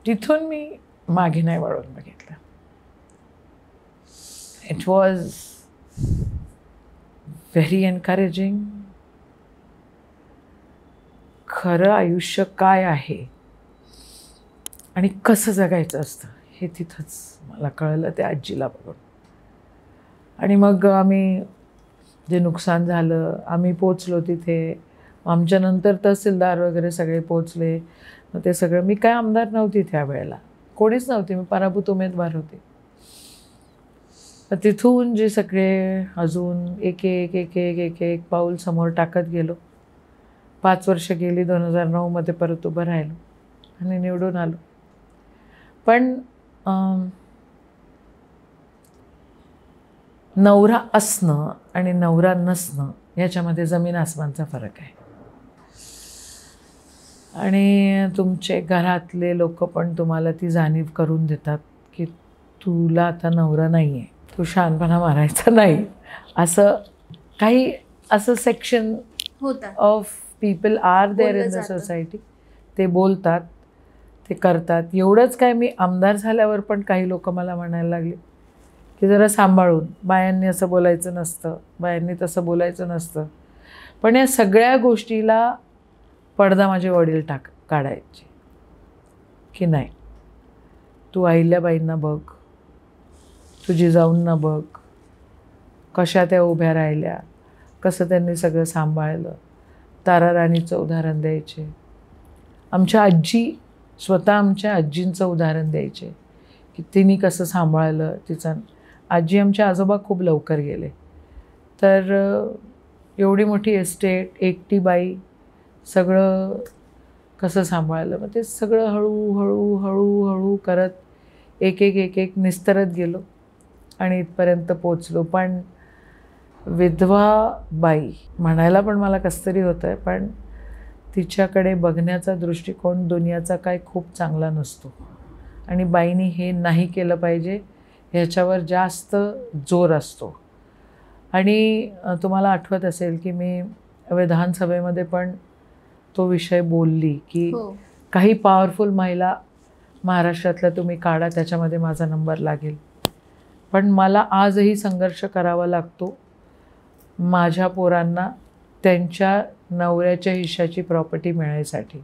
S2: तिथून मी मागे नाही वळून बघितलं. It was very encouraging. खरं आयुष्य काय आहे आणि कसं जगायचं असतं हे तिथंच मला कळलं त्या आजीला बघून. आणि मग आम्ही जे नुकसान झालं आम्ही पोचलो तिथे. आमच्यानंतर तहसीलदार वगैरे सगळे पोचले. मग ते सगळं, मी काय आमदार नव्हती त्यावेळेला, कोणीच नव्हती, मी पराभूत उमेदवार होते. तर तिथून जे सगळे अजून एक एक एक एक एक एक पाऊल समोर टाकत गेलो. 5 वर्ष गेली, 2009मध्ये परत उभं राहिलो आणि निवडून आलो. पण नवरा असणं आणि नवरा नसणं याच्यामध्ये जमीन आसमानचा फरक आहे. आणि तुमचे घरातले लोक पण तुम्हाला ती जाणीव करून देतात की तुला आता नवरा नाही आहे, तू शहाणपणा मारायचा नाही. असं काही असं section of people are there in the society. ते बोलतात, ते करतात. एवढंच काय, मी आमदार झाल्यावर पण काही लोक मला म्हणायला लागले की जरा सांभाळून, बायांनी असं बोलायचं नसतं, बायांनी तसं बोलायचं नसतं. पण या सगळ्या गोष्टीला पडदा माझे वडील काढायचे की नाही, तू अहिल्याबाईंना बघ, तू जिजाऊंना बघ, कशा त्या उभ्या राहिल्या, कसं त्यांनी सगळं सांभाळलं. ताराराणीचं उदाहरण द्यायचे. आमच्या आजी, स्वतः आमच्या आजींचं उदाहरण द्यायचे की तिने कसं सांभाळलं तिचं. आजी, आमचे आजोबा खूप लवकर गेले, तर एवढी मोठी एस्टेट, एकटी बाई, सगळं कसं सांभाळलं. मग ते सगळं हळूहळू हळूहळू करत एक एक एक एक निस्तरत गेलो आणि इथपर्यंत पोचलो. पण विधवा बाई म्हणायला पण मला कसं तरी होतं आहे, पण तिच्याकडे बघण्याचा दृष्टिकोन दुनियाचा काय खूप चांगला नसतो. आणि बाईनी हे नाही केलं पाहिजे ह्याच्यावर जास्त जोर असतो. आणि तुम्हाला आठवत असेल की मी विधानसभेमध्ये पण तो विषय बोलली की काही पॉवरफुल महिला महाराष्ट्रातल्या तुम्ही काढा, त्याच्यामध्ये माझा नंबर लागेल. पण मला आजही संघर्ष करावा लागतो. माझ्या पोरांना त्यांच्या नवऱ्याच्या हिश्श्याची प्रॉपर्टी मिळायसाठी.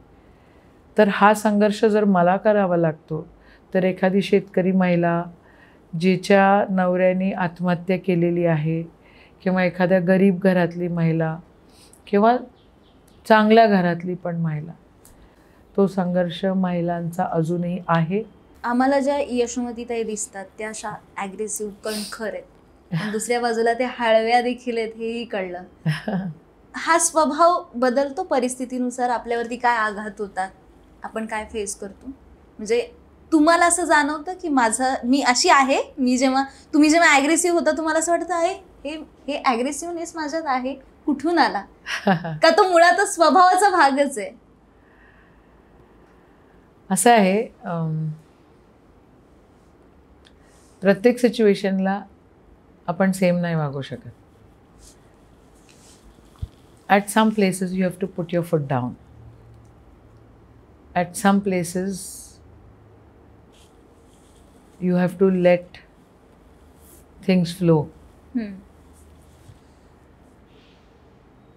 S2: तर हा संघर्ष जर मला करावा लागतो, तर एखादी शेतकरी महिला जिच्या नवऱ्याने आत्महत्या केलेली आहे, किंवा एखाद्या गरीब घरातली महिला, किंवा चांगल्या घरातली पण महिला, तो संघर्ष महिलांचा अजूनही आहे.
S1: आम्हाला ज्या यशोमतीताई दिसतात त्या अशा ॲग्रेसिव्ह कणखर आहेत, आणि दुसऱ्या बाजूला त्या हळव्या देखील आहेत हेही कळलं. हा स्वभाव बदलतो परिस्थितीनुसार? आपल्यावरती काय आघात होतात, आपण काय फेस करतो? म्हणजे तुम्हाला असं जाणवतं की मी अशी आहे, तुम्ही जेव्हा ॲग्रेसिव्ह होता तुम्हाला असं वाटतं आहे हे ॲग्रेसिव्हनेस माझ्यात आहे, कुठून आला? का तो मुळातच स्वभावाचा भागच आहे?
S2: असं आहे, प्रत्येक सिच्युएशनला आपण सेम नाही वागू शकत. At some places you have to put your foot down. At some places you have to let things flow.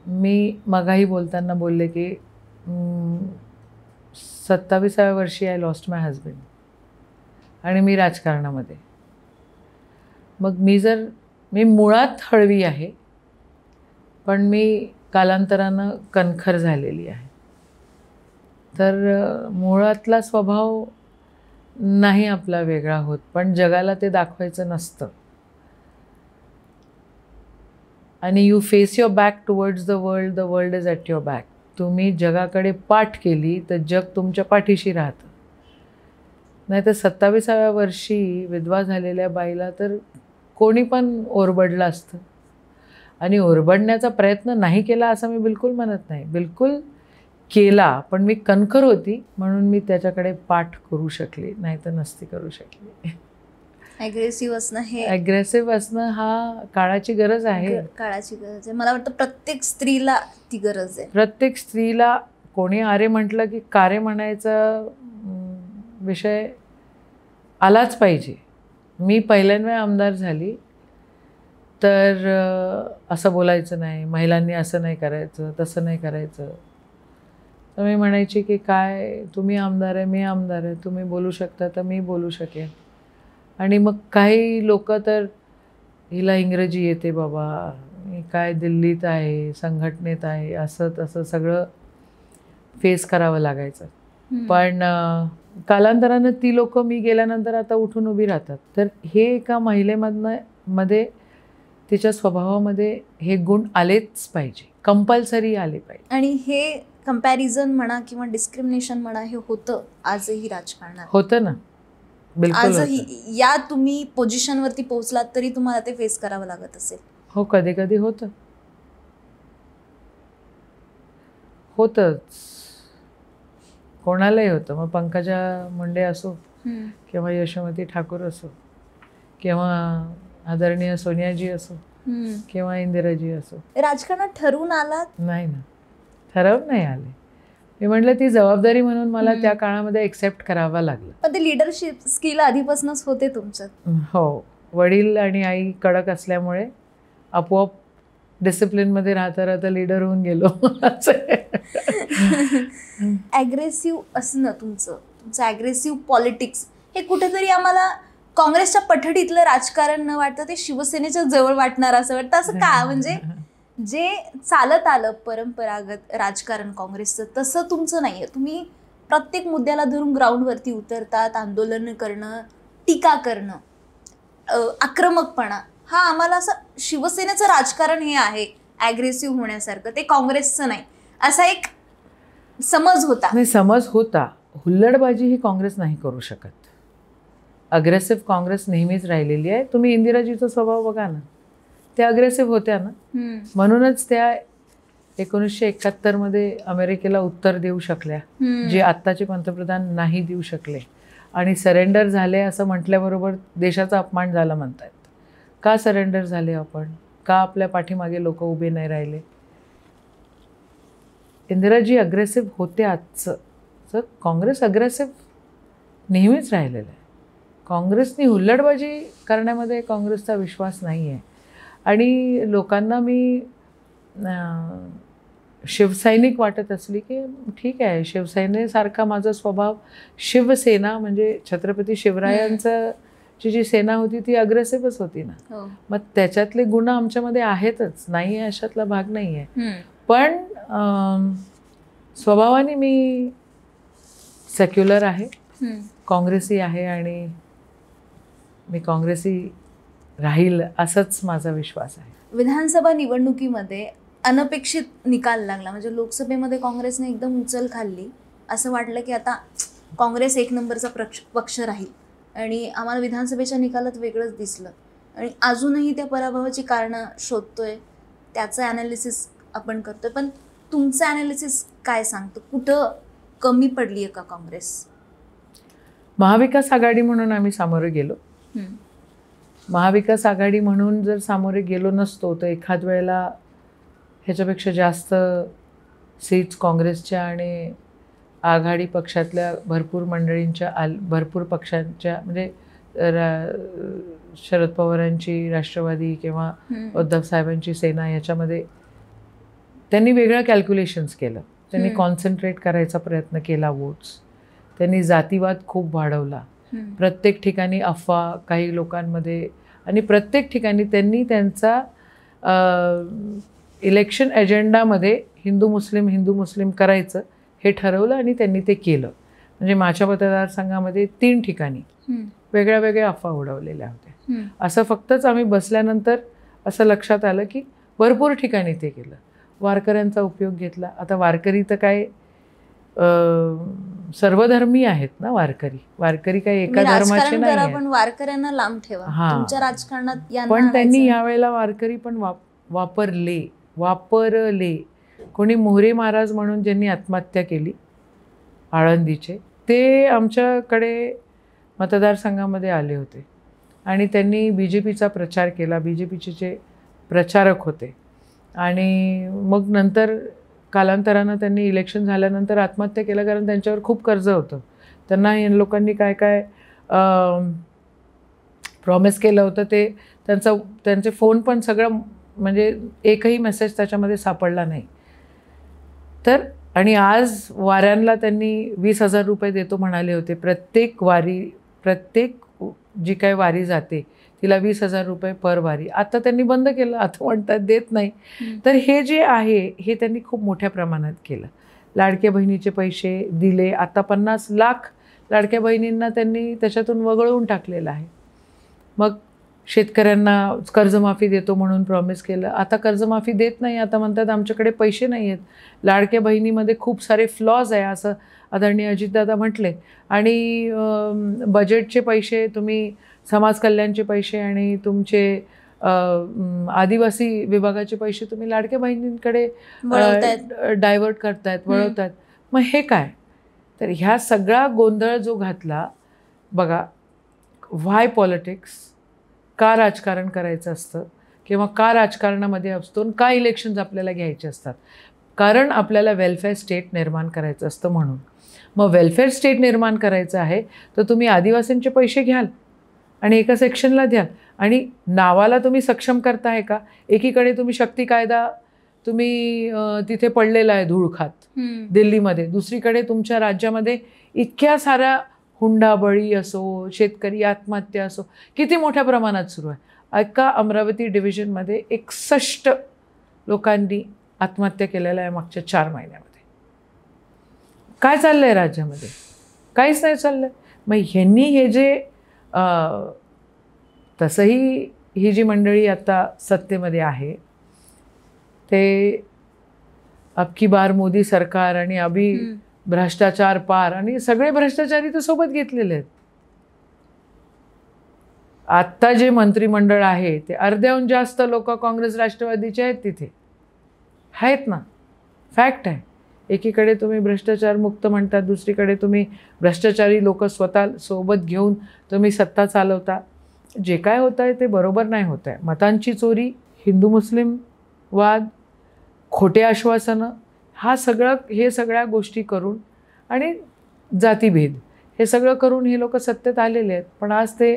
S2: मी मगाही बोलताना बोलले की 27व्या वर्षी आय लॉस्ट माय हजबंड, आणि मी राजकारणामध्ये. मग मी मुळात हळवी आहे, पण मी कालांतरानं कणखर झालेली आहे. तर मुळातला स्वभाव नाही आपला वेगळा होत, पण जगाला ते दाखवायचं नसतं. आणि you face your back towards the world is at your back. तुम्ही जगाकडे पाठ केली तर जग तुमच्या पाठीशी राहतं. नाही तर 27व्या वर्षी विधवा झालेल्या बाईला तर कोणी पण ओरबडलं असतं. आणि ओरबडण्याचा प्रयत्न नाही केला असं मी बिलकुल म्हणत नाही, बिलकुल केला, पण मी कणखर होती म्हणून मी त्याच्याकडे पाठ करू शकले, नाही तर नसती करू शकली. ॲग्रेसिव्ह असणं हा काळाची गरज आहे.
S1: काळाची गरज आहे. मला वाटतं प्रत्येक स्त्रीला ती गरज आहे.
S2: प्रत्येक स्त्रीला कोणी आरे म्हटलं की कारे म्हणायचा विषय आलाच पाहिजे. मी पहिल्यांदा आमदार झाली तर असं बोलायचं नाही, महिलांनी असं नाही करायचं, तसं नाही करायचं. तर मी म्हणायची की काय, तुम्ही आमदार आहे, मी आमदार आहे, तुम्ही बोलू शकता तर मी बोलू शकेन. आणि मग काही लोक तर हिला इंग्रजी येते बाबा, मी काय दिल्लीत आहे, संघटनेत आहे, असं तसं सगळं फेस करावं लागायचं. पण कालांतरानं ती लोक मी गेल्यानंतर आता उठून उभी राहतात. तर हे एका महिलेमध्ये तिच्या स्वभावामध्ये हे गुण आलेच पाहिजे, कंपल्सरी आले पाहिजे.
S1: आणि हे कंपॅरिझन म्हणा किंवा डिस्क्रिमिनेशन म्हणा हे होतं आजही राजकारणात.
S2: होतं ना, बिलकुल.
S1: आजही या तुम्ही पोझिशनवरती पोहोचलात तरी तुम्हाला ते फेस करावं लागत असेल.
S2: हो, कधी कधी होतंच. कोणालाही होतं. मग पंकजा मुंडे असो किंवा यशोमती ठाकूर असो किंवा आदरणीय सोनियाजी असो किंवा इंदिराजी असो.
S1: राजकारणात ठरवून आलात?
S2: नाही ना, ठरवून नाही आले. मी म्हटलं ती जबाबदारी म्हणून मला त्या काळामध्ये एक्सेप्ट करावं लागलं.
S1: पण ते लिडरशिप स्किल आधीपासूनच होते तुमच्यात?
S2: हो, वडील आणि आई कडक असल्यामुळे आपोआप डिसिप्लिनमध्ये राहता राहता लीडर होऊन गेलो.
S1: ॲग्रेसिव्ह असणं तुमचं ॲग्रेसिव्ह पॉलिटिक्स हे कुठेतरी आम्हाला काँग्रेसच्या पठडीतलं राजकारण न वाटतं ते शिवसेनेच्या जवळ वाटणार असं वाटतं. असं का? म्हणजे जे चालत आलं परंपरागत राजकारण काँग्रेसचं तसं तुमचं नाही आहे. तुम्ही प्रत्येक मुद्द्याला धरून ग्राउंडवरती उतरतात, आंदोलन करणं, टीका करणं, आक्रमकपणा. हा आम्हाला असं शिवसेनेचं राजकारण हे आहे ॲग्रेसिव्ह होण्यासारखं, ते काँग्रेसचं नाही असा एक समज होता.
S2: नाही, समज होता. हुल्लडबाजी ही काँग्रेस नाही करू शकत. अग्रेसिव्ह काँग्रेस नेहमीच राहिलेली आहे. तुम्ही इंदिराजीचा स्वभाव बघा ना, त्या अग्रेसिव्ह होत्या ना, म्हणूनच त्या 1971 मध्ये अमेरिकेला उत्तर देऊ शकल्या, जे आत्ताचे पंतप्रधान नाही देऊ शकले. आणि सरेंडर झाले असं म्हटल्याबरोबर देशाचा अपमान झाला म्हणतायत. का सरेंडर झाले आपण? का आपल्या पाठीमागे लोक उभे नाही राहिले? इंदिराजी अग्रेसिव्ह होते आजचं. तर काँग्रेस अग्रेसिव्ह नेहमीच राहिलेलं आहे. काँग्रेसनी हुल्लडबाजी करण्यामध्ये काँग्रेसचा विश्वास नाही आहे. आणि लोकांना मी शिवसैनिक वाटत असली की ठीक आहे, शिवसेनेसारखा माझा स्वभाव, शिवसेना म्हणजे छत्रपती शिवरायांचं ची जी सेना होती ती अग्रेसिव्हच होती ना.
S1: हो.
S2: मग त्याच्यातले गुण आमच्यामध्ये आहेतच, नाही आहे अशातला भाग नाही आहे. पण स्वभावाने मी सेक्युलर आहे, काँग्रेसी आहे आणि मी काँग्रेसी राहील असाच माझा विश्वास आहे.
S1: विधानसभा निवडणुकीमध्ये अनपेक्षित निकाल लागला, म्हणजे लोकसभेमध्ये काँग्रेसने एकदम उचल खाल्ली. असं वाटलं की आता काँग्रेस एक नंबरचा पक्ष राहील आणि आम्हाला विधानसभेच्या निकालात वेगळंच दिसलं आणि अजूनही त्या पराभवाची कारणं शोधतोय, त्याचं ॲनालिसिस आपण करतोय. पण तुमचं ॲनालिसिस काय सांगतं, कुठं कमी पडली आहे का काँग्रेस?
S2: महाविकास आघाडी म्हणून आम्ही सामोरे गेलो. महाविकास आघाडी म्हणून जर सामोरे गेलो नसतो तर एखाद वेळेला ह्याच्यापेक्षा जास्त सीट्स काँग्रेसच्या आणि आघाडी पक्षातल्या भरपूर मंडळींच्या भरपूर पक्षांच्या म्हणजे शरद पवारांची राष्ट्रवादी किंवा उद्धव साहेबांची सेना याच्यामध्ये त्यांनी वेगळं कॅल्क्युलेशन्स केलं. त्यांनी कॉन्सन्ट्रेट करायचा प्रयत्न केला वोट्स. त्यांनी जातीवाद खूप वाढवला. प्रत्येक ठिकाणी अफवा काही लोकांमध्ये आणि प्रत्येक ठिकाणी त्यांनी त्यांचा इलेक्शन एजेंडामध्ये हिंदू मुस्लिम करायचं हे ठरवलं आणि त्यांनी ते केलं. म्हणजे माझ्या मतदारसंघामध्ये 3 ठिकाणी वेगळ्या वेगळ्या अफवा उडवलेल्या होत्या. असं फक्तच आम्ही बसल्यानंतर असं लक्षात आलं की भरपूर ठिकाणी ते केलं. वारकऱ्यांचा उपयोग घेतला. आता वारकरी तर काय सर्वधर्मी आहेत ना. वारकरी काही एका धर्माचे नाही,
S1: पण वारकऱ्यांना लांब ठेवा तुमच्या राजकारणात.
S2: पण त्यांनी यावेळेला वारकरी पण वापरले. कोणी मोहरे महाराज म्हणून ज्यांनी आत्महत्या केली आळंदीचे, ते आमच्याकडे मतदारसंघामध्ये आले होते आणि त्यांनी BJPचा प्रचार केला. BJPचे जे प्रचारक होते आणि मग नंतर कालांतरानं त्यांनी इलेक्शन झाल्यानंतर आत्महत्या केलं, कारण त्यांच्यावर खूप कर्ज होतं. त्यांना या लोकांनी काय काय प्रॉमिस केलं होतं ते त्यांचे फोन पण सगळं म्हणजे एकही मेसेज त्याच्यामध्ये सापडला नाही. तर आणि आज वाऱ्यांना त्यांनी 20,000 रुपये देतो म्हणाले होते. प्रत्येक जी काय वारी जाते तिला 20,000 रुपये पर वारी. आता त्यांनी बंद केलं, आता म्हणतात देत नाही. तर हे जे आहे हे त्यांनी खूप मोठ्या प्रमाणात केलं. लाडक्या बहिणीचे पैसे दिले. आता 50 लाख लाडक्या बहिणींना त्यांनी त्याच्यातून वगळून टाकलेलं आहे. मग शेतकऱ्यांना कर्जमाफी देतो म्हणून प्रॉमिस केलं, आता कर्जमाफी देत नाही. आता म्हणतात आमच्याकडे पैसे नाही आहेत. लाडक्या बहिणीमध्ये खूप सारे फ्लॉज आहे असं आदरणीय अजितदादा म्हटले. आणि बजेटचे पैसे तुम्ही, समाज कल्याणचे पैसे आणि तुमचे आदिवासी विभागाचे पैसे तुम्ही लाडक्या बहिणींकडे डायव्हर्ट करतायत, वळवतायत. मग हे काय? तर ह्या सगळा गोंधळ जो घातला बघा. व्हाय पॉलिटिक्स, का राजकारण करायचं असतं किंवा का राजकारणामध्ये असतो, का इलेक्शन्स आपल्याला घ्यायचे असतात? कारण आपल्याला वेलफेअर स्टेट निर्माण करायचं असतं म्हणून. मग वेलफेअर स्टेट निर्माण करायचं आहे तर तुम्ही आदिवासींचे पैसे घ्याल आणि एका सेक्शनला द्याल आणि नावाला तुम्ही सक्षम करताय का? एकीकडे तुम्ही शक्ती कायदा तुम्ही तिथे पडलेला आहे धूळ खात दिल्लीमध्ये, दुसरीकडे तुमच्या राज्यामध्ये इतक्या साऱ्या हुंडाबळी असो, शेतकरी आत्महत्या असो, किती मोठ्या प्रमाणात सुरू आहे. एका अमरावती डिव्हिजनमध्ये 61 लोकांनी आत्महत्या केलेल्या आहे मागच्या 4 महिन्यामध्ये. काय चाललं आहे राज्यामध्ये? काहीच नाही चाललं आहे. मग ह्यांनी हे जे तसंही ही जी मंडळी आता सत्तेमध्ये आहे ते अब की बार मोदी सरकार आणि अभी भ्रष्टाचार पार आणि सगळे भ्रष्टाचारी तर सोबत घेतलेले आहेत. आत्ता जे मंत्रिमंडळ आहे ते अर्ध्याहून जास्त लोक काँग्रेस राष्ट्रवादीचे आहेत तिथे आहेत ना. फॅक्ट आहे. एकीकडे तुम्ही भ्रष्टाचार मुक्त म्हणतात, दुसरीकडे तुम्ही भ्रष्टाचारी लोक स्वतः सोबत घेऊन तुम्ही सत्ता चालवता. जे काय होत आहे ते बरोबर नाही होत आहे. मतांची चोरी, हिंदू मुस्लिम वाद, खोटे आश्वासनं, हे सगळ्या गोष्टी करून आणि जातीभेद हे सगळं करून हे लोक सत्तेत आलेले आहेत. पण आज ते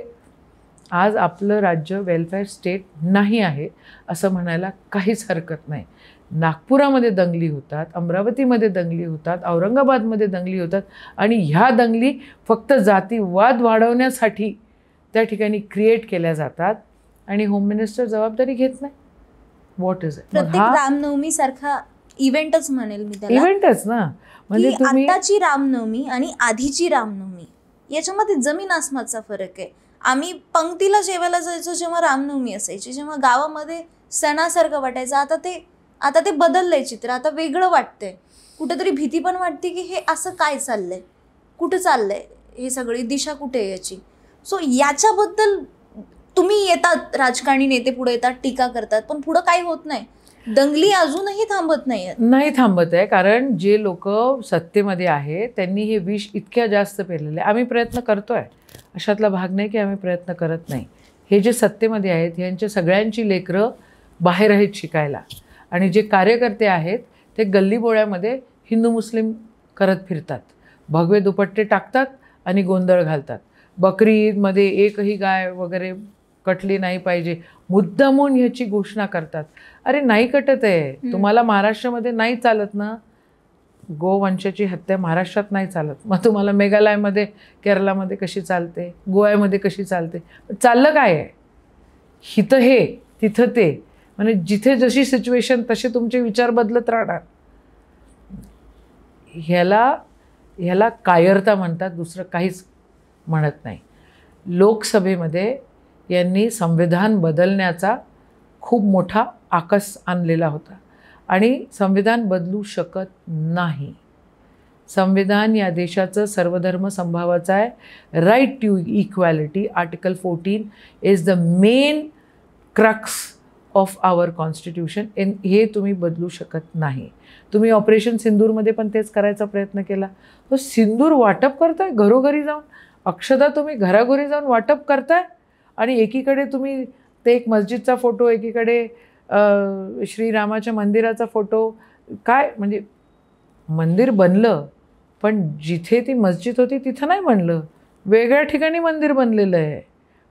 S2: आज आपलं राज्य वेलफेअर स्टेट नाही आहे असं म्हणायला काहीच हरकत नाही. नागपुरामध्ये दंगली होतात, अमरावतीमध्ये दंगली होतात, औरंगाबादमध्ये दंगली होतात आणि ह्या दंगली फक्त जातीवाद वाढवण्यासाठी त्या ठिकाणी क्रिएट केल्या जातात आणि होम मिनिस्टर जबाबदारी घेत नाही. What is it?
S1: प्रत्येक रामनवमी सारखा इव्हेंटच म्हणेल मी त्याला,
S2: इव्हेंटच ना. म्हणजे तुम्ही
S1: आताची रामनवमी आणि आधीची रामनवमी याच्यामध्ये जमीन आसमानचा फरक आहे. आम्ही पंक्तीला जेवायला जायचो जेव्हा रामनवमी असायची, जेव्हा गावामध्ये सणासारखं वाटायचं. आता ते बदललंय चित्र, आता वेगळं वाटतंय. कुठेतरी भीती पण वाटते की हे असं काय चाललंय, कुठं चाललंय हे सगळी दिशा, कुठे आहे याची. सो याच्याबद्दल तुम्ही येतात, राजकारणी नेते पुढे येतात, टीका करतात, पण पुढं काही होत नाही. दंगली अजूनही थांबत नाही
S2: थांबत आहे. कारण जे लोक सत्तेमध्ये आहे त्यांनी हे विष इतक्या जास्त पेरलेलं आहे. आम्ही प्रयत्न करतोय, अशातला भाग नाही की आम्ही प्रयत्न करत नाही. हे जे सत्तेमध्ये आहेत यांच्या सगळ्यांची लेकरं बाहेर आहेत शिकायला आणि जे कार्यकर्ते आहेत ते गल्लीबोळ्यामध्ये हिंदू मुस्लिम करत फिरतात, भगवे दुपट्टे टाकतात आणि गोंधळ घालतात. बकरी ईदमध्ये एकही गाय वगैरे कटली नाही पाहिजे मुद्दामून ह्याची घोषणा करतात. अरे नाही कटत आहे. तुम्हाला महाराष्ट्रामध्ये नाही चालत ना, गोवंशाची हत्या महाराष्ट्रात नाही चालत, मग तुम्हाला मेघालयमध्ये, केरळामध्ये कशी चालते, गोव्यामध्ये कशी चालते? चाललं काय आहे? हिथं हे तिथं ते, म्हणजे जिथे जशी सिच्युएशन तसे तुमचे विचार बदलत राहणार. ह्याला कायरता म्हणतात, दुसरं काहीच म्हणत नाही. लोकसभेमध्ये यांनी संविधान बदलण्याचा खूप मोठा आकस आणलेला होता आणि संविधान बदलू शकत नाही. संविधान या देशाचं सर्वधर्म समभावाचं आहे. Right to equality, article 14 is the main crux of our constitution. हे तुम्ही बदलू शकत नाही. तुम्ही ऑपरेशन सिंदूरमध्ये पण तेच करायचा प्रयत्न केला. तो सिंदूर वाटप करताय घरोघरी जाऊन, अक्षता तुम्ही घराघरी जाऊन वाटप करताय आणि एकीकडे तुम्ही ते एक मस्जिदचा फोटो, एकीकडे श्रीरामाच्या मंदिराचा फोटो. काय म्हणजे मंदिर बनलं पण जिथे ती मस्जिद होती तिथं नाही बनलं, वेगळ्या ठिकाणी मंदिर बनलेलं आहे.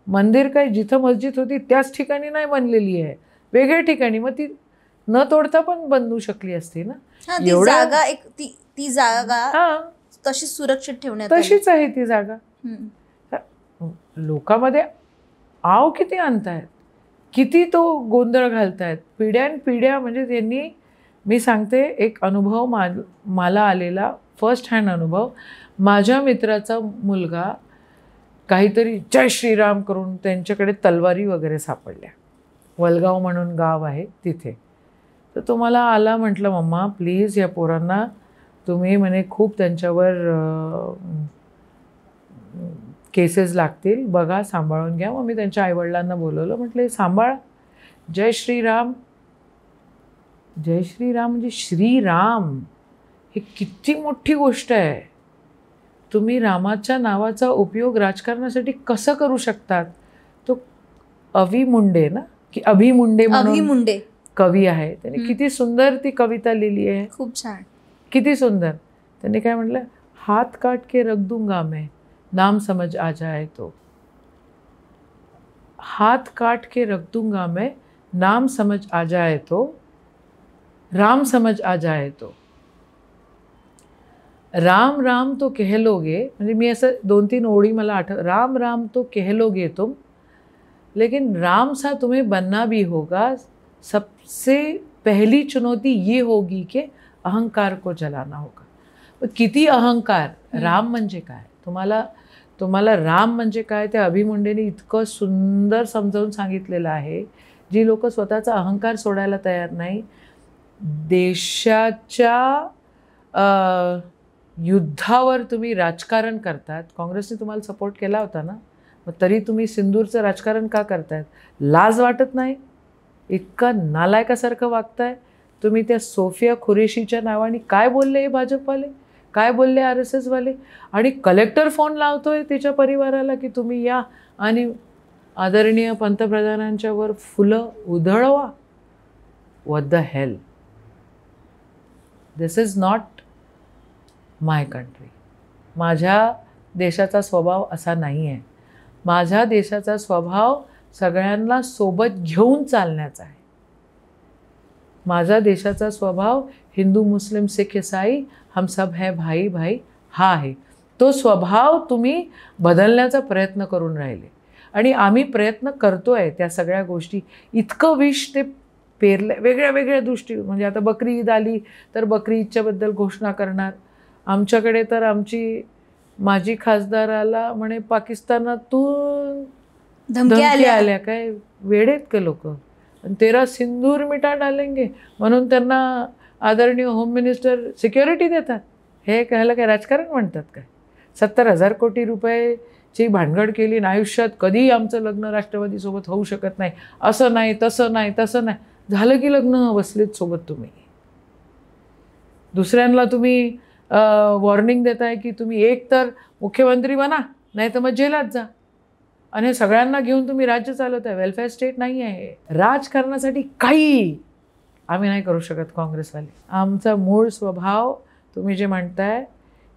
S2: मंदिर काय जिथं मस्जिद होती त्याच ठिकाणी नाही बनलेली आहे, वेगळ्या ठिकाणी. मग ती न तोडता पण बनवू शकली असती ना.
S1: जागा एक ती जागा तशी सुरक्षित ठेवण्यात
S2: तशीच आहे ती जागा. लोकांमध्ये आव किती आणतायत, किती तो गोंधळ घालतायत पिढ्यानपिढ्या. म्हणजे त्यांनी, मी सांगते एक अनुभव मला आलेला, फर्स्ट हँड अनुभव. माझ्या मित्राचा मुलगा काहीतरी जय श्रीराम करून त्यांच्याकडे तलवारी वगैरे सापडल्या. वलगाव म्हणून गाव आहे तिथे. तर तो मला आला, म्हटलं मम्मा प्लीज या पोरांना तुम्ही म्हणे खूप त्यांच्यावर केसेस लागतील, बघा सांभाळून घ्या. मग मी त्यांच्या आईवडिलांना बोलवलं, म्हटलं सांभाळा. जय श्रीराम, जय श्रीराम म्हणजे श्रीराम हे किती मोठी गोष्ट आहे. तुम्ही रामाच्या नावाचा उपयोग राजकारणासाठी कसं करू शकतात? तो अवी मुंडे ना, की अभि मुंडे म्हणून कवी आहे, त्याने किती सुंदर ती कविता लिहिली आहे,
S1: खूप छान,
S2: किती सुंदर. त्यांनी काय म्हटलं, हात काट के रख दूंगा मैं, नाम समझ आ जाए तो. हाथ काट के रख दूंगा मैं, नाम समझ आ जाए तो, राम समझ आ जाए तो. राम राम तो कह लोगे, म्हणजे मी असं 2-3 ओळी मला राम राम तो कह लोगे तुम, लेकिन राम सा तुम्हें बनना भी होगा. सबसे पहली चुनौती ये होगी कि अहंकार को जलाना होगा. किती अहंकार. राम म्हणजे काय, तुम्हाला राम म्हणजे काय ते अभि मुंडेने इतकं सुंदर समजावून सांगितलेलं आहे. जी लोक स्वतःचा अहंकार सोडायला तयार नाही, देशाच्या युद्धावर तुम्ही राजकारण करतात. काँग्रेसने तुम्हाला सपोर्ट केला होता ना, मग तरी तुम्ही सिंदूरचं राजकारण का करतायत? लाज वाटत नाही? इतकं नालायकासारखं वागताय तुम्ही. त्या सोफिया खुरेशीच्या नावाने काय बोलले हे भाजपवाले, काय बोलले RSS वाले, आणि कलेक्टर फोन लावतोय तिच्या परिवाराला की तुम्ही या आणि आदरणीय पंतप्रधानांच्यावर फुलं उधळवा. What the hell. This is not my country. माझ्या देशाचा स्वभाव असा नाही आहे. माझ्या देशाचा स्वभाव सगळ्यांना सोबत घेऊन चालण्याचा आहे. माझा देशाचा स्वभाव हिंदू मुस्लिम सिख ईसाई हम सब है भाई भाई हा आहे. तो स्वभाव तुम्ही बदलण्याचा प्रयत्न करून राहिले आणि आम्ही प्रयत्न करतोय. त्या सगळ्या गोष्टी इतकं विष ते पेरलं वेगळ्या वेगळ्या दृष्टी. म्हणजे आता बकरी ईद आली तर बकरी ईदच्याबद्दल घोषणा करणार. आमच्याकडे तर आमची माजी खासदाराला म्हणे पाकिस्तानातून धमकी आल्या. काय वेडेत का लोक. आणि तेरा सिंदूर मिटा डालेंगे म्हणून त्यांना आदरणीय होम मिनिस्टर सिक्युरिटी देतात. हे ह्याला काय राजकारण म्हणतात काय. 70,000 कोटी रुपयाची भानगड केली आणि आयुष्यात कधीही आमचं लग्न राष्ट्रवादीसोबत होऊ शकत नाही, असं नाही तसं नाही तसं नाही. झालं की लग्न बसलेत सोबत तुम्ही. दुसऱ्यांना तुम्ही वॉर्निंग देताय की तुम्ही एक तर मुख्यमंत्री बना नाही तर मग जेलात जा. आणि हे सगळ्यांना घेऊन तुम्ही राज्य चालवत आहे. वेलफेअर स्टेट नाही आहे. राजकारणासाठी काही आम्ही नाही करू शकत काँग्रेसवाले. आमचा मूळ स्वभाव तुम्ही जे म्हणताय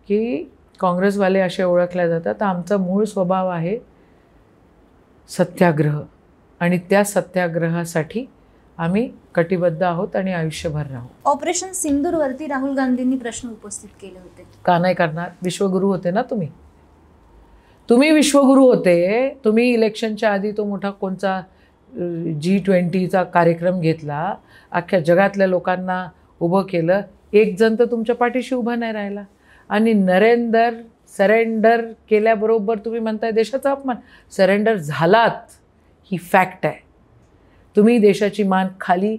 S2: की काँग्रेसवाले असे ओळखले जातात, आमचा मूळ स्वभाव आहे सत्याग्रह. आणि त्या सत्याग्रहासाठी आम्ही कटिबद्ध आहोत आणि आयुष्यभर राहू.
S1: ऑपरेशन सिंदूरवरती राहुल गांधींनी प्रश्न उपस्थित केले होते.
S2: का नाही करणार. विश्वगुरू होते ना तुम्ही. तुम्ही विश्वगुरू होते. तुम्ही इलेक्शनच्या आधी तो मोठा कोणचा G20चा कार्यक्रम घेतला. अख्ख्या जगातल्या लोकांना उभं केलं. एक जण तर तुमच्या पाठीशी उभा नाही राहिला. आणि सरेंडर केल्याबरोबर तुम्ही म्हणताय देशाचा अपमान. सरेंडर झालात ही फॅक्ट आहे. तुम्ही देशाची मान खाली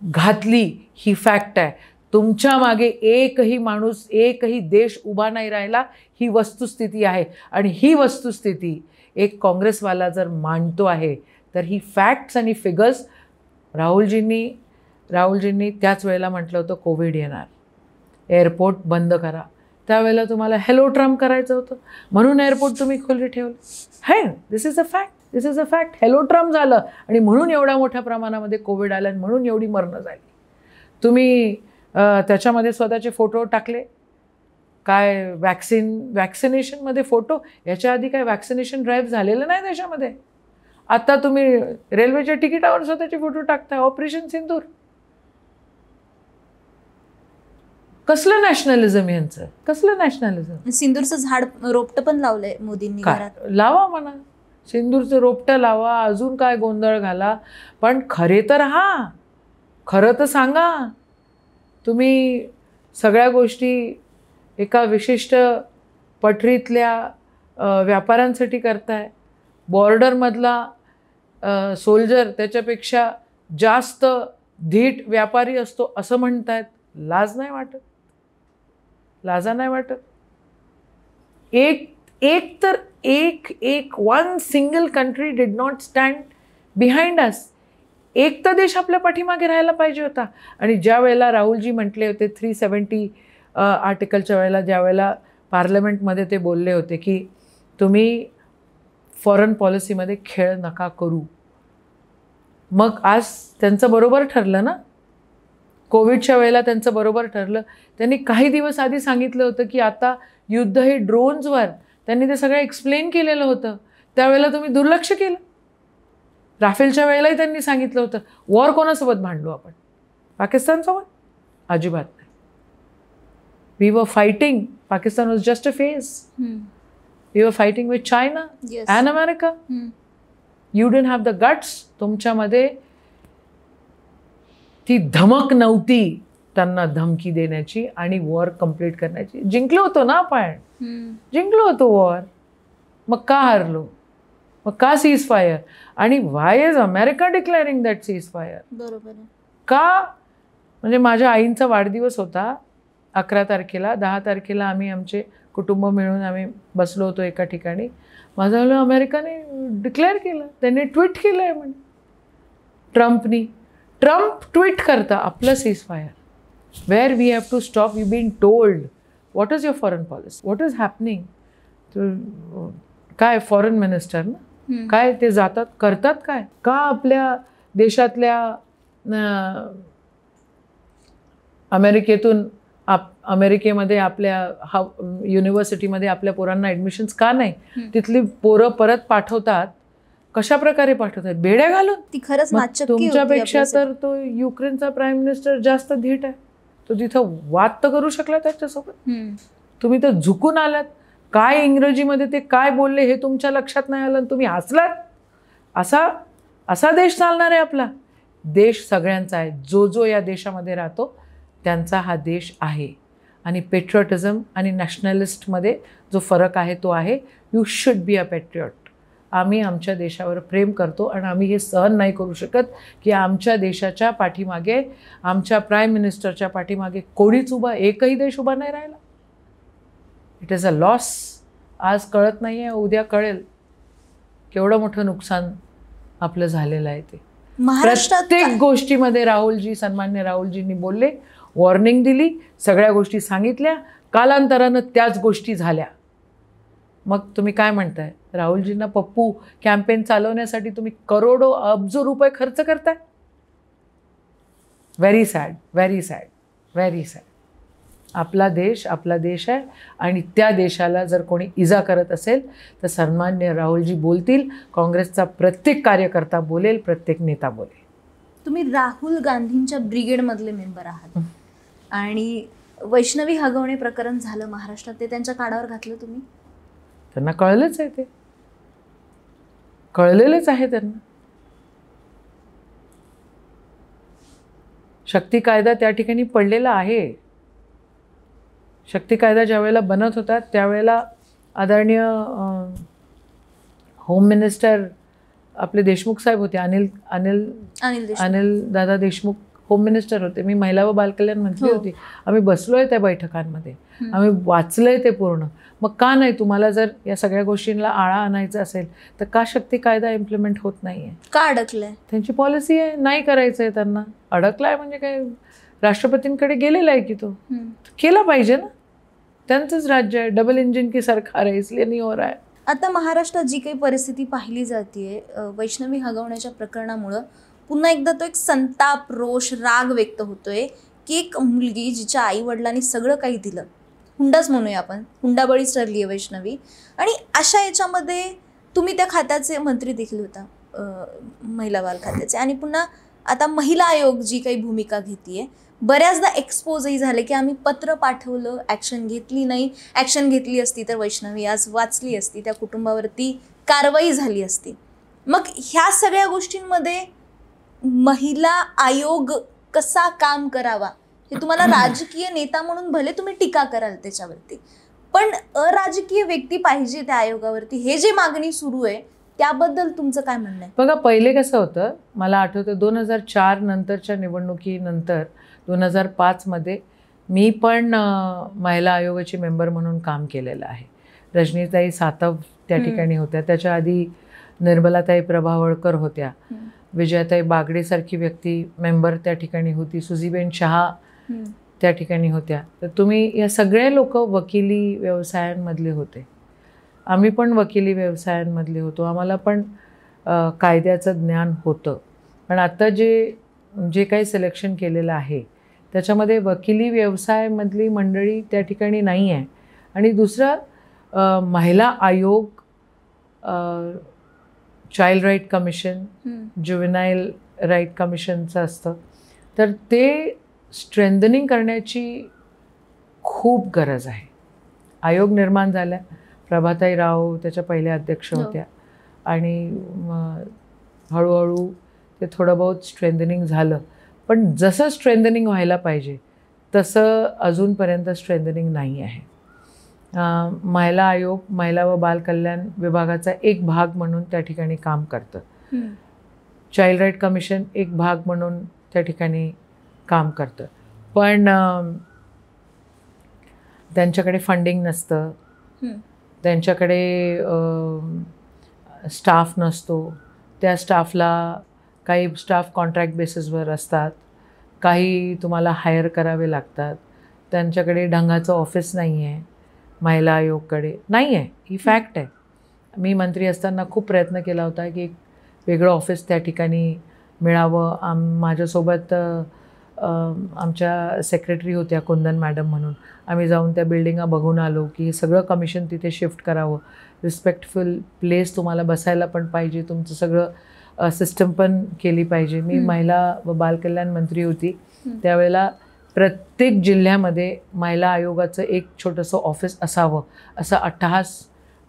S2: घातली ही फॅक्ट आहे. तुमच्या मागे एकही माणूस एकही देश उभा नाही राहिला ही वस्तुस्थिती आहे. आणि ही वस्तुस्थिती एक काँग्रेसवाला जर मांडतो आहे तर ही फॅक्ट्स आणि फिगर्स राहुलजींनी त्याच वेळेला म्हटलं होतं कोविड येणार, एअरपोर्ट बंद करा. त्यावेळेला तुम्हाला हॅलो ट्रम्प करायचं होतं म्हणून एअरपोर्ट तुम्ही खुले ठेवलं. है this is a fact. Hello Trump झालं आणि म्हणून एवढ्या मोठ्या प्रमाणामध्ये कोविड आलं आणि म्हणून एवढी मरणं झाली. तुम्ही त्याच्यामध्ये स्वतःचे फोटो टाकले. काय वॅक्सिनेशनमध्ये फोटो. याच्या आधी काय वॅक्सिनेशन ड्राईव्ह झालेलं नाही देशामध्ये. आता तुम्ही रेल्वेच्या तिकिटावर स्वतःचे फोटो टाकताय. ऑपरेशन सिंदूर. कसलं नॅशनलिझम यांचं. कसलं नॅशनलिझम.
S1: सिंदूरचं झाड रोपटं पण लावलंय मोदींनी घरात.
S2: लावा म्हणा. सिंदूरचं रोपटं लावा. अजून काय गोंधळ घाला. पण खरे तर खरं तर सांगा. तुम्ही सगळ्या गोष्टी एका विशिष्ट पठरीतल्या व्यापाऱ्यांसाठी करताय. बॉर्डरमधला सोल्जर त्याच्यापेक्षा जास्त धीट व्यापारी असतो असं म्हणतायत. लाज नाही वाटत. लाजा नाही वाटत. One single country did not stand behind us. एक तर देश आपल्या पाठीमागे राहायला पाहिजे होता. आणि ज्या वेळेला राहुलजी म्हटले होते 370 आर्टिकलच्या वेळेला, ज्या वेळेला पार्लमेंटमध्ये ते बोलले होते की तुम्ही फॉरेन पॉलिसीमध्ये खेळ नका करू. मग आज त्यांचं बरोबर ठरलं ना. कोविडच्या वेळेला त्यांचं बरोबर ठरलं. त्यांनी काही दिवस आधी सांगितलं होतं की आता युद्ध हे ड्रोन्सवर. त्यांनी ते सगळं एक्सप्लेन केलेलं होतं. त्यावेळेला तुम्ही दुर्लक्ष केलं. राफेलच्या वेळेलाही त्यांनी सांगितलं होतं वॉर कोणासोबत भांडलो आपण. पाकिस्तानसोबत. अजिबात नाही. We were fighting. Pakistan was just a phase. We were fighting with China and America. You don't have the guts. तुमच्यामध्ये ती धमक नव्हती त्यांना धमकी देण्याची आणि वॉर कंप्लीट करण्याची. जिंकलो होतो ना आपण. जिंकलो होतो वॉर. मग का हारलो. मग का सीज फायर. आणि Y is America declaring that cease fire.
S1: बरोबर.
S2: का. म्हणजे माझ्या आईंचा वाढदिवस होता 11 तारखेला. 10 तारखेला आम्ही आमचे कुटुंब मिळून आम्ही बसलो होतो एका ठिकाणी. माझं म्हणलं अमेरिकाने डिक्लेअर केलं. त्यांनी ट्विट केलं आहे म्हणे ट्रम्पनी. ट्रम्प ट्विट करता आपलं cease fire. Where we have to stop. You been told what is your foreign policy. What is happening. काय फॉरेन मिनिस्टर ना काय ते जातात करतात काय. का आपल्या देशातल्या अमेरिकेतून अमेरिकेमध्ये आपल्या युनिव्हर्सिटीमध्ये आपल्या पोरांना ॲडमिशन्स का नाही? तिथली पोरं परत पाठवतात. कशा प्रकारे पाठवतात? बेड्या घालून.
S1: ती खरंच
S2: मग
S1: नाचक्की होती
S2: तुमच्यापेक्षा
S1: आपल्यासाठी.
S2: तर तो युक्रेनचा प्राईम मिनिस्टर जास्त धीट आहे. तो तिथं वाद तर करू शकला त्याच्यासोबत. तुम्ही तर झुकून आलात. काय इंग्रजीमध्ये ते काय बोलले हे तुमच्या लक्षात नाही आलं, तुम्ही हसलात. असा देश चालणार आहे आपला? देश सगळ्यांचा आहे. जो या देशामध्ये राहतो त्यांचा हा देश आहे. आणि पेट्रिऑटिझम आणि नॅशनलिस्टमध्ये जो फरक आहे तो आहे, यू शुड बी अ पेट्रिऑट. आम्ही आमच्या देशावर प्रेम करतो आणि आम्ही हे सहन नाही करू शकत की आमच्या देशाच्या पाठीमागे, आमच्या प्राईम मिनिस्टरच्या पाठीमागे कोणीच एकही देश उभा नाही राहिला. It is a loss. आज कळत नाही आहे, उद्या कळेल केवढं मोठं नुकसान आपलं झालेलं आहे ते. प्रत्येक गोष्टीमध्ये सन्मान्य राहुलजींनी बोलले, वॉर्निंग दिली, सगळ्या गोष्टी सांगितल्या, कालांतरानं त्याच गोष्टी झाल्या. मग तुम्ही काय म्हणताय? राहुलजींना पप्पू कॅम्पेन चालवण्यासाठी तुम्ही करोडो अब्जो रुपये खर्च करताय. Very sad, very sad, very sad. आपला देश आहे आणि त्या देशाला जर कोणी इजा करत असेल तर सन्मान्य राहुलजी बोलतील, काँग्रेसचा प्रत्येक कार्यकर्ता बोलेल, प्रत्येक नेता बोलेल.
S1: तुम्ही राहुल गांधींच्या ब्रिगेडमधले मेंबर आहात आणि वैष्णवी हगवणे प्रकरण झालं महाराष्ट्रात, ते त्यांच्या कानावर घातलं तुम्ही?
S2: त्यांना कळलंच आहे, ते कळलेलेच आहे त्यांना. शक्ती कायदा त्या ठिकाणी पडलेला आहे. शक्ती कायदा ज्या वेळेला बनत होता त्यावेळेला आदरणीय होम मिनिस्टर आपले देशमुख साहेब होते, अनिल दादा देशमुख होम मिनिस्टर होते. मी महिला व बालकल्याण मंत्री होती. आम्ही बसलोय त्या बैठकांमध्ये, आम्ही वाचलंय ते पूर्ण. मग का नाही? तुम्हाला जर या सगळ्या गोष्टींना आळा आणायचा असेल तर का शक्ती कायदा इम्प्लिमेंट होत नाहीये?
S1: का अडकलाय? त्यांची
S2: पॉलिसी आहे, नाही करायचं आहे त्यांना. अडकलाय म्हणजे काय? राष्ट्रपतींकडे गेलेला आहे की तो केला पाहिजे ना. त्यांचंच राज्य आहे, डबल इंजिन की सरकार आहे, इसलिए नहीं हो रहा है.
S1: आता महाराष्ट्रात जी काही परिस्थिती पाहिली जाते वैष्णवी हगवण्याच्या प्रकरणामुळं पुन्हा एकदा तो एक संताप, रोष, राग व्यक्त होतोय की एक मुलगी जिच्या आई वडिलांनी सगळं काही दिलं, हुंडाच म्हणूया आपण, हुंडाबळीच ठरली आहे वैष्णवी. आणि अशा याच्यामध्ये तुम्ही त्या खात्याचे मंत्री देखील होता, महिला बाल खात्याचे, आणि पुन्हा आता महिला आयोग जी काही भूमिका घेतीये, बऱ्याचदा एक्सपोजही झाले की आम्ही पत्र पाठवलं, ॲक्शन घेतली नाही. ॲक्शन घेतली असती तर वैष्णवी आज वाचली असती, त्या कुटुंबावरती कारवाई झाली असती. मग ह्या सगळ्या गोष्टींमध्ये महिला आयोग कसा काम करावा हे तुम्हाला राजकीय नेता म्हणून भले तुम्ही टीका कराल त्याच्यावरती, पण अराजकीय व्यक्ती पाहिजे त्या आयोगावरती, हे जे मागणी सुरू आहे त्याबद्दल तुमचं काय म्हणणं आहे?
S2: बघा, पहिले कसं होतं, मला आठवतं 2004 नंतरच्या निवडणुकीनंतर 2005मध्ये मी पण महिला आयोगाची मेंबर म्हणून काम केलेलं आहे. रजनीताई सातव त्या ठिकाणी होत्या, त्याच्या आधी निर्मलाताई प्रभावळकर होत्या, विजयाताई बागडेसारखी व्यक्ती मेंबर त्या ठिकाणी होती, सुजीबेन शहा त्या ठिकाणी होत्या. तर तुम्ही या सगळे लोक वकिली व्यवसायांमधले होते. आम्ही पण वकिली व्यवसायांमधले होतो, आम्हाला पण कायद्याचं ज्ञान होतं. पण आता जे काही सिलेक्शन केलेलं आहे त्याच्यामध्ये वकिली व्यवसायामधली मंडळी त्या ठिकाणी नाही आहे. आणि दुसरं, महिला आयोग, चाइल्ड राईट कमिशन, ज्युव्हेनाईल राईट कमिशनचं असतं, तर ते स्ट्रेंथनिंग करण्याची खूप गरज आहे. आयोग निर्माण झाला, प्रभाताई राव त्याच्या पहिल्या अध्यक्ष होत्या आणि हळूहळू ते थोडं बहुत स्ट्रेंथनिंग झालं. पण जसं स्ट्रेंथनिंग व्हायला पाहिजे तसं अजूनपर्यंत स्ट्रेंथनिंग नाही आहे. महिला आयोग महिला व बालकल्याण विभागाचा एक भाग म्हणून त्या ठिकाणी काम करतं. चाइल्ड राईट कमिशन एक भाग म्हणून त्या ठिकाणी काम करतं. पण त्यांच्याकडे फंडिंग नसतं, त्यांच्याकडे स्टाफ नसतो. त्या स्टाफला काही स्टाफ कॉन्ट्रॅक्ट बेसिसवर असतात, काही तुम्हाला हायर करावे लागतात. त्यांच्याकडे ढंगाचं ऑफिस नाही आहे, महिला आयोगकडे नाही आहे, ही फॅक्ट आहे. मी मंत्री असताना खूप प्रयत्न केला होता की एक वेगळं ऑफिस त्या ठिकाणी मिळावं. माझ्यासोबत आमच्या सेक्रेटरी होत्या कुंदन मॅडम म्हणून, आम्ही जाऊन त्या बिल्डिंगा बघून आलो की हे सगळं कमिशन तिथे शिफ्ट करावं, रिस्पेक्टफुल प्लेस तुम्हाला बसायला पण पाहिजे, तुमचं सगळं सिस्टम पण केली पाहिजे. मी महिला व बालकल्याण मंत्री होती त्यावेळेला प्रत्येक जिल्ह्यामध्ये महिला आयोगाचं एक छोटंसं ऑफिस असावं असा अट्टहास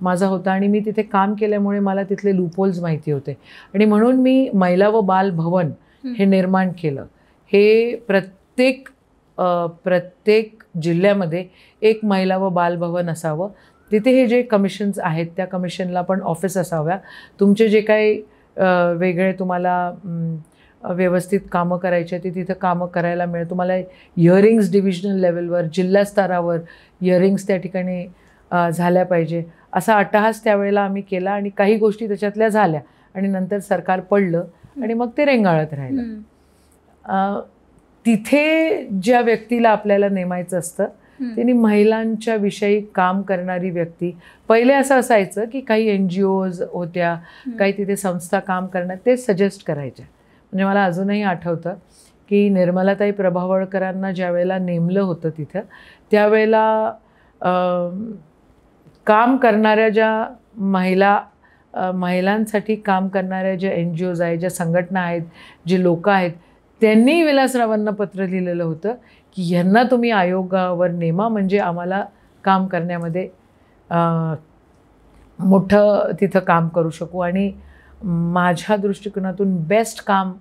S2: माझा होता आणि मी तिथे काम केल्यामुळे मला तिथले लूपहोल्स माहिती होते आणि म्हणून मी महिला व बाल भवन हे निर्माण केलं. हे प्रत्येक जिल्ह्यामध्ये एक महिला व बाल भवन असावं, तिथे हे जे कमिशन्स आहेत त्या कमिशनला पण ऑफिस असाव्या. तुमचे जे काही वेगळे तुम्हाला व्यवस्थित कामं करायची आहे ती तिथं कामं करायला मिळेल. तुम्हाला इयरिंग्स डिव्हिजनल लेवलवर जिल्हा स्तरावर इयरिंग्स त्या ठिकाणी झाल्या पाहिजे असा अट्टहास त्यावेळेला आम्ही केला आणि काही गोष्टी त्याच्यातल्या झाल्या आणि नंतर सरकार पडलं आणि मग ते रेंगाळत राहिलं. तिथे ज्या व्यक्तीला आपल्याला नेमायचं असतं त्यांनी महिलांच्या विषयी काम करणारी व्यक्ती, पहिले असं असायचं की काही NGOज होत्या, काही तिथे संस्था काम करणार, ते सजेस्ट करायच्या. म्हणजे मला अजूनही आठवतं की निर्मलाताई प्रभावळकरांना ज्या वेळेला नेमलं होतं तिथं त्यावेळेला काम करणाऱ्या ज्या महिलांसाठी काम करणाऱ्या ज्या NGOज आहेत, ज्या संघटना आहेत, जे लोक आहेत, त्यांनी विलासरावांना पत्र लिहिलेलं होतं की ह्यांना तुम्ही आयोगावर नेमा म्हणजे आम्हाला काम करण्यामध्ये मोठं तिथं काम करू शकू. आणि माझ्या दृष्टिकोनातून बेस्ट काम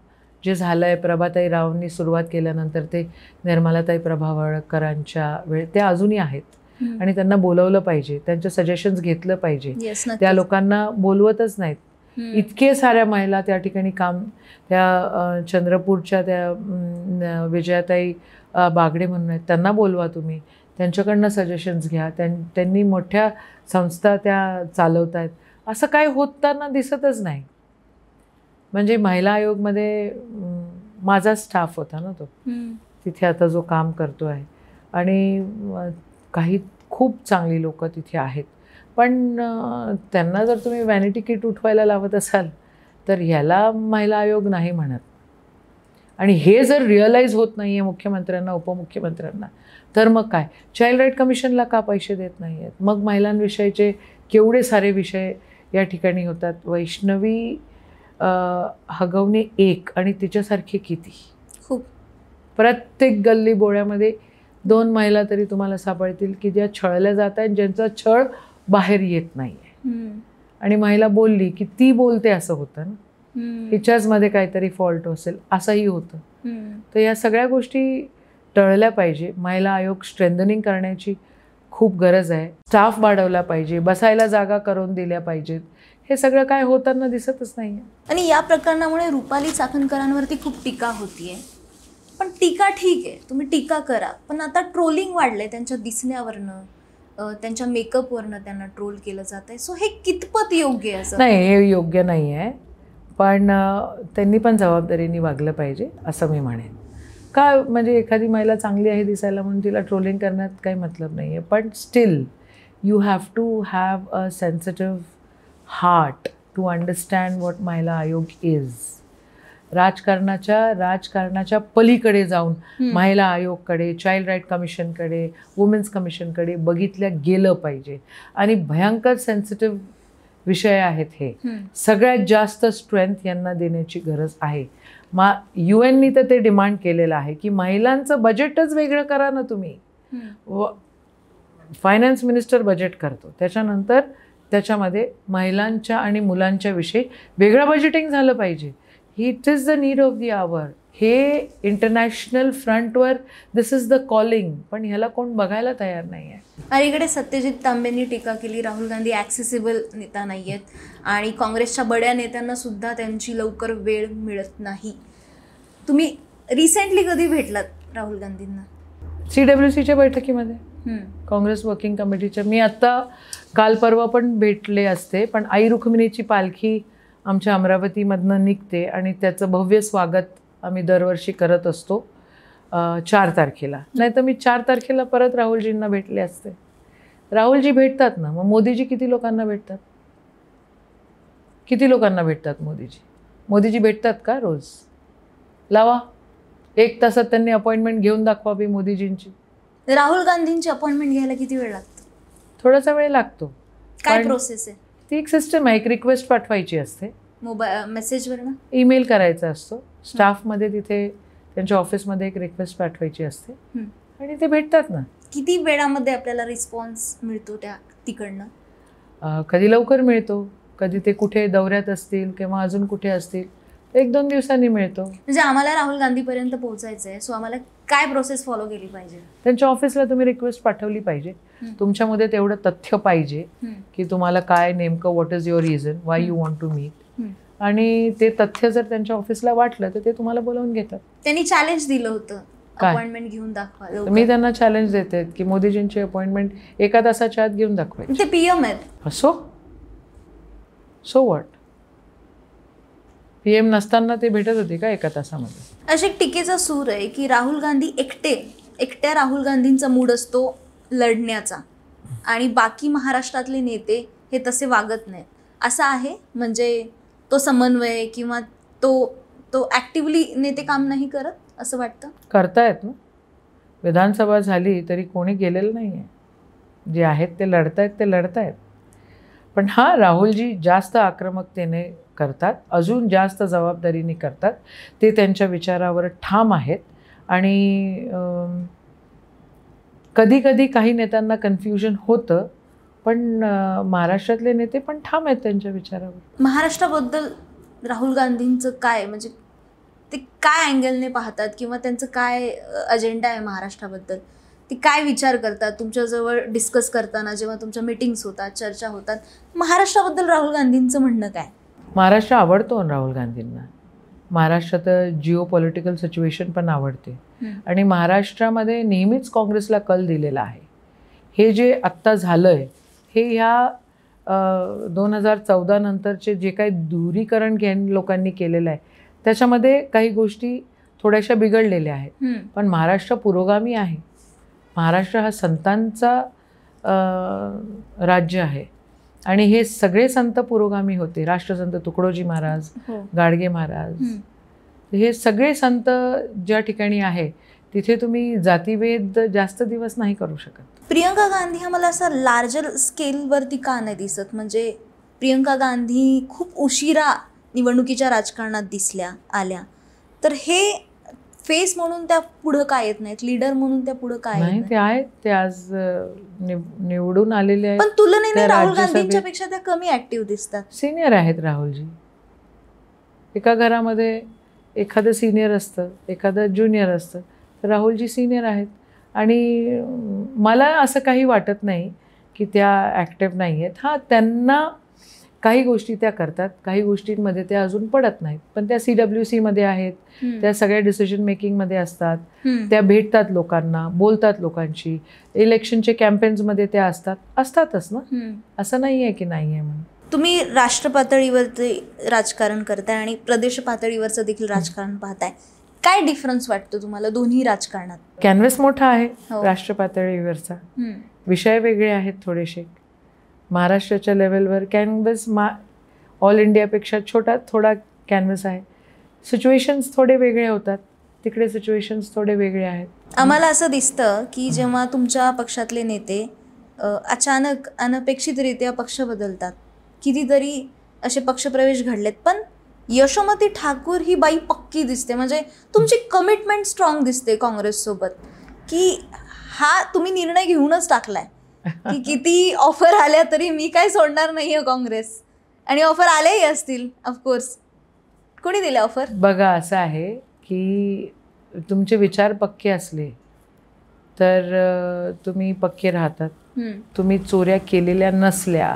S2: जे झालं आहे प्रभाताई रावांनी सुरुवात केल्यानंतर ते निर्मलाताई प्रभावळकरांच्या ते अजूनही आहेत आणि त्यांना बोलवलं पाहिजे, त्यांचे सजेशन्स घेतलं पाहिजे. त्या लोकांना बोलवतच नाहीत. इतके साऱ्या महिला त्या ठिकाणी काम, त्या चंद्रपूरच्या त्या विजयाताई बागडे म्हणून आहेत, त्यांना बोलवा तुम्ही, त्यांच्याकडनं सजेशन्स घ्या. त्यांनी मोठ्या संस्था त्या चालवत आहेत. असं काय होताना दिसतच नाही. म्हणजे महिला आयोगमध्ये माझा स्टाफ होता ना तो, तिथे आता जो काम करतो आहे आणि काही खूप चांगली लोक तिथे आहेत. पण त्यांना जर तुम्ही व्हॅनिटी किट उठवायला लावत असाल तर ह्याला महिला आयोग नाही म्हणत. आणि हे जर रिअलाईज होत नाही आहे मुख्यमंत्र्यांना, उपमुख्यमंत्र्यांना, तर मग काय, चाइल्ड राईट कमिशनला का पैसे देत नाही आहेत? मग महिलांविषयीचे केवढे सारे विषय या ठिकाणी होतात. वैष्णवी हगवणे एक आणि तिच्यासारखे किती, खूप, प्रत्येक गल्ली बोळ्यामध्ये 2 महिला तरी तुम्हाला सापडतील की ज्या छळल्या जात आहेत, ज्यांचा छळ बाहेर येत नाही आहे. आणि महिला बोलली की ती बोलते असं होतं ना, हिच्याचमध्ये काहीतरी फॉल्ट असेल असंही होतं. तर या सगळ्या गोष्टी टळल्या पाहिजे. महिला आयोग स्ट्रेंथनिंग करण्याची खूप गरज आहे. स्टाफ वाढवला पाहिजे, बसायला जागा करून दिल्या पाहिजेत. हे सगळं काय होताना दिसतच नाही आहे.
S1: आणि या प्रकरणामुळे रुपाली चाकणकरांवरती खूप टीका होतीये. पण टीका ठीक आहे, तुम्ही टीका करा, पण आता ट्रोलिंग वाढलंय त्यांच्या दिसण्यावरनं, त्यांच्या मेकअपवरनं त्यांना ट्रोल केलं जात आहे. सो हे कितपत योग्य आहे? असं
S2: नाही, हे योग्य नाही आहे. पण त्यांनी पण जबाबदारीने वागलं पाहिजे असं मी म्हणेन. का म्हणजे एखादी महिला चांगली आहे दिसायला म्हणून तिला ट्रोलिंग करण्यात काही मतलब नाही आहे. पण still you have to have a sensitive heart to understand what Mahila Aayog is. राजकारणाच्या पलीकडे जाऊन महिला आयोगकडे, चाइल्ड राईट कमिशनकडे, वुमेन्स कमिशनकडे बघितल्या गेलं पाहिजे. आणि भयंकर सेन्सिटिव्ह विषय आहेत हे. सगळ्यात जास्त स्ट्रेंथ यांना देण्याची गरज आहे. UN तर ते डिमांड केलेलं आहे की महिलांचं बजेटच वेगळं करा ना तुम्ही. फायनान्स मिनिस्टर बजेट करतो, त्याच्यानंतर त्याच्यामध्ये महिलांच्या आणि मुलांच्या विषयी वेगळं बजेटिंग झालं पाहिजे. It is the need of the hour. हे इंटरनॅशनल फ्रंटवर दिस इज द कॉलिंग, पण ह्याला कोण बघायला तयार नाही आहे.
S1: अलीकडे सत्यजित तांबेंनी टीका केली, राहुल गांधी ॲक्सेसिबल नेता नाही आहेत आणि काँग्रेसच्या बड्या नेत्यांना सुद्धा त्यांची लवकर वेळ मिळत नाही. तुम्ही रिसेंटली कधी भेटलात राहुल गांधींना?
S2: CWCच्या बैठकीमध्ये, काँग्रेस वर्किंग कमिटीच्या. मी आत्ता काल परवा पण भेटले असते, पण आई रुक्मिणीची पालखी आमच्या अमरावतीमधनं निघते आणि त्याचं भव्य स्वागत आम्ही दरवर्षी करत असतो 4 तारखेला. नाही तर मी 4 तारखेला परत राहुलजींना भेटले असते. राहुलजी भेटतात ना, मग मोदीजी किती लोकांना भेटतात? किती लोकांना भेटतात मोदीजी? मोदीजी भेटतात का रोज? लावा 1 तासात त्यांनी अपॉइंटमेंट घेऊन दाखवावी मोदीजींची.
S1: राहुल गांधींची अपॉइंटमेंट घ्यायला किती वेळ लागतो?
S2: थोडासा वेळ लागतो.
S1: काय
S2: पण
S1: प्रोसेस आहे?
S2: ती एक सिस्टम आहे, एक रिक्वेस्ट पाठवायची असते,
S1: मोबाईल मेसेजवरनं?
S2: ईमेल करायचा असतो स्टाफमध्ये, तिथे त्यांच्या ऑफिसमध्ये एक रिक्वेस्ट पाठवायची असते आणि ते भेटतात ना.
S1: किती वेळामध्ये आपल्याला रिस्पॉन्स मिळतो त्या तिकडनं?
S2: कधी लवकर मिळतो, कधी ते कुठे दौऱ्यात असतील किंवा अजून कुठे असतील 1-2 दिवसांनी मिळतो.
S1: म्हणजे आम्हाला राहुल गांधीपर्यंत पोहोचायचं आहे, सो आम्हाला काय प्रोसेस फॉलो केली पाहिजे?
S2: त्यांच्या ऑफिसला तुम्ही रिक्वेस्ट पाठवली पाहिजे. तुमच्यामध्ये तेवढं तथ्य पाहिजे की तुम्हाला काय नेमकं, what is your reason why you want to meet, आणि ते तथ्य जर त्यांच्या ऑफिसला वाटलं तर ते तुम्हाला बोलावून घेतात.
S1: त्यांनी चॅलेंज दिलं होतं,
S2: काय?
S1: अपॉइंटमेंट घेऊन दाखवा.
S2: मी त्यांना चॅलेंज देते की मोदीजींची अपॉइंटमेंट 1 तासाच्या आत घेऊन दाखवायची.
S1: ते पीएम आहेत.
S2: So what? PM नसताना ते भेटत होते का 1 तासामध्ये?
S1: अशी एक टीकेचा सूर आहे की राहुल गांधी एकट्या राहुल गांधींचा मूड असतो लढण्याचा आणि बाकी महाराष्ट्रातले नेते हे तसे वागत नाहीत, असं आहे. म्हणजे तो समन्वय किंवा तो ॲक्टिव्हली नेते काम नाही करत असं वाटतं?
S2: करतायत ना. विधानसभा झाली तरी कोणी गेलेलं नाही आहे. जे आहेत ते लढतायत. पण राहुलजी जास्त आक्रमकतेने करतात, अजून जास्त जबाबदारीने करतात. ते त्यांच्या विचारावर ठाम आहेत आणि कधी कधी काही नेत्यांना कन्फ्युजन होतं, पण महाराष्ट्रातले नेते पण ठाम आहेत त्यांच्या विचारावर.
S1: महाराष्ट्राबद्दल राहुल गांधींचं काय, म्हणजे ते काय अँगलने पाहतात किंवा त्यांचं काय अजेंडा आहे महाराष्ट्राबद्दल? ते काय विचार करतात तुमच्याजवळ डिस्कस करताना, जेव्हा तुमच्या मीटिंग्स होतात, चर्चा होतात? महाराष्ट्राबद्दल राहुल गांधींचं म्हणणं काय?
S2: महाराष्ट्र आवडतो राहुल गांधींना. महाराष्ट्रात जिओ पॉलिटिकल सिच्युएशन पण आवडते आणि महाराष्ट्रामध्ये नेहमीच काँग्रेसला कल दिलेला आहे. हे जे आत्ता झालं आहे हे ह्या 2014 नंतरचे जे काही दूरीकरण लोकांनी केलेलं आहे त्याच्यामध्ये काही गोष्टी थोड्याशा बिघडलेल्या आहेत. पण महाराष्ट्र पुरोगामी आहे. महाराष्ट्र हा संतांचा राज्य आहे आणि हे सगळे संत पुरोगामी होते. राष्ट्रसंत तुकडोजी महाराज, गाडगे महाराज, हे सगळे संत ज्या ठिकाणी आहे तिथे तुम्ही जातीभेद जास्त दिवस नाही करू शकत.
S1: प्रियंका गांधी हा मला असं लार्जर स्केलवरती का नाही दिसत? म्हणजे प्रियंका गांधी खूप उशिरा निवडणुकीच्या राजकारणात आल्या, तर हे फेस म्हणून त्या पुढं काय येत नाहीत, लीडर म्हणून त्या पुढं काय
S2: नाही? ते आहेत, ते आज निवडून आलेले आहेत.
S1: पण तुलनेने राहुल गांधींच्या पेक्षा त्या कमी ऍक्टिव्ह दिसतात.
S2: सिनियर आहेत राहुलजी. एका घरामध्ये एखादं सिनियर असतं, एखादं ज्युनियर असतं, तर राहुलजी सिनियर आहेत आणि मला असं काही वाटत नाही की त्या ॲक्टिव्ह नाही आहेत. त्यांना काही गोष्टी त्या करतात, काही गोष्टींमध्ये त्या अजून पडत नाहीत, पण त्या CWCमध्ये आहेत, त्या सगळ्या डिसिजन मेकिंगमध्ये असतात, त्या भेटतात लोकांना, बोलतात लोकांशी, इलेक्शनचे कॅम्पेन्समध्ये त्या असतातच ना. असं नाही आहे की नाही आहे म्हणून.
S1: तुम्ही राष्ट्र पातळीवरती राजकारण करताय आणि प्रदेश पातळीवरचं देखील राजकारण पाहताय, काय डिफरन्स वाटतो तुम्हाला दोन्ही राजकारणात?
S2: कॅनव्हस मोठा आहे राष्ट्र पातळीवरचा, विषय वेगळे आहेत थोडेसे. महाराष्ट्राच्या लेवलवर कॅनव्हस ऑल इंडियापेक्षा थोडा कॅनव्हस आहे. सिच्युएशन्स थोडे वेगळे होतात, तिकडे सिच्युएशन्स थोडे वेगळे आहेत.
S1: आम्हाला असं दिसतं की जेव्हा तुमच्या पक्षातले नेते अचानक अनपेक्षितरित्या पक्ष बदलतात, कितीतरी असे पक्षप्रवेश घडलेत, पण यशोमती ठाकूर ही बाई पक्की दिसते. म्हणजे तुमची कमिटमेंट स्ट्रॉंग दिसते काँग्रेससोबत, की तुम्ही निर्णय घेऊनच टाकलाय की किती ऑफर आल्या तरी मी काय सोडणार नाहीये काँग्रेस. आणि ऑफर आलेही असतील ऑफकोर्स. कोणी दिले ऑफर?
S2: बघा, असं आहे की तुमचे विचार पक्के असले तर तुम्ही पक्के राहतात. तुम्ही चोऱ्या केलेल्या नसल्या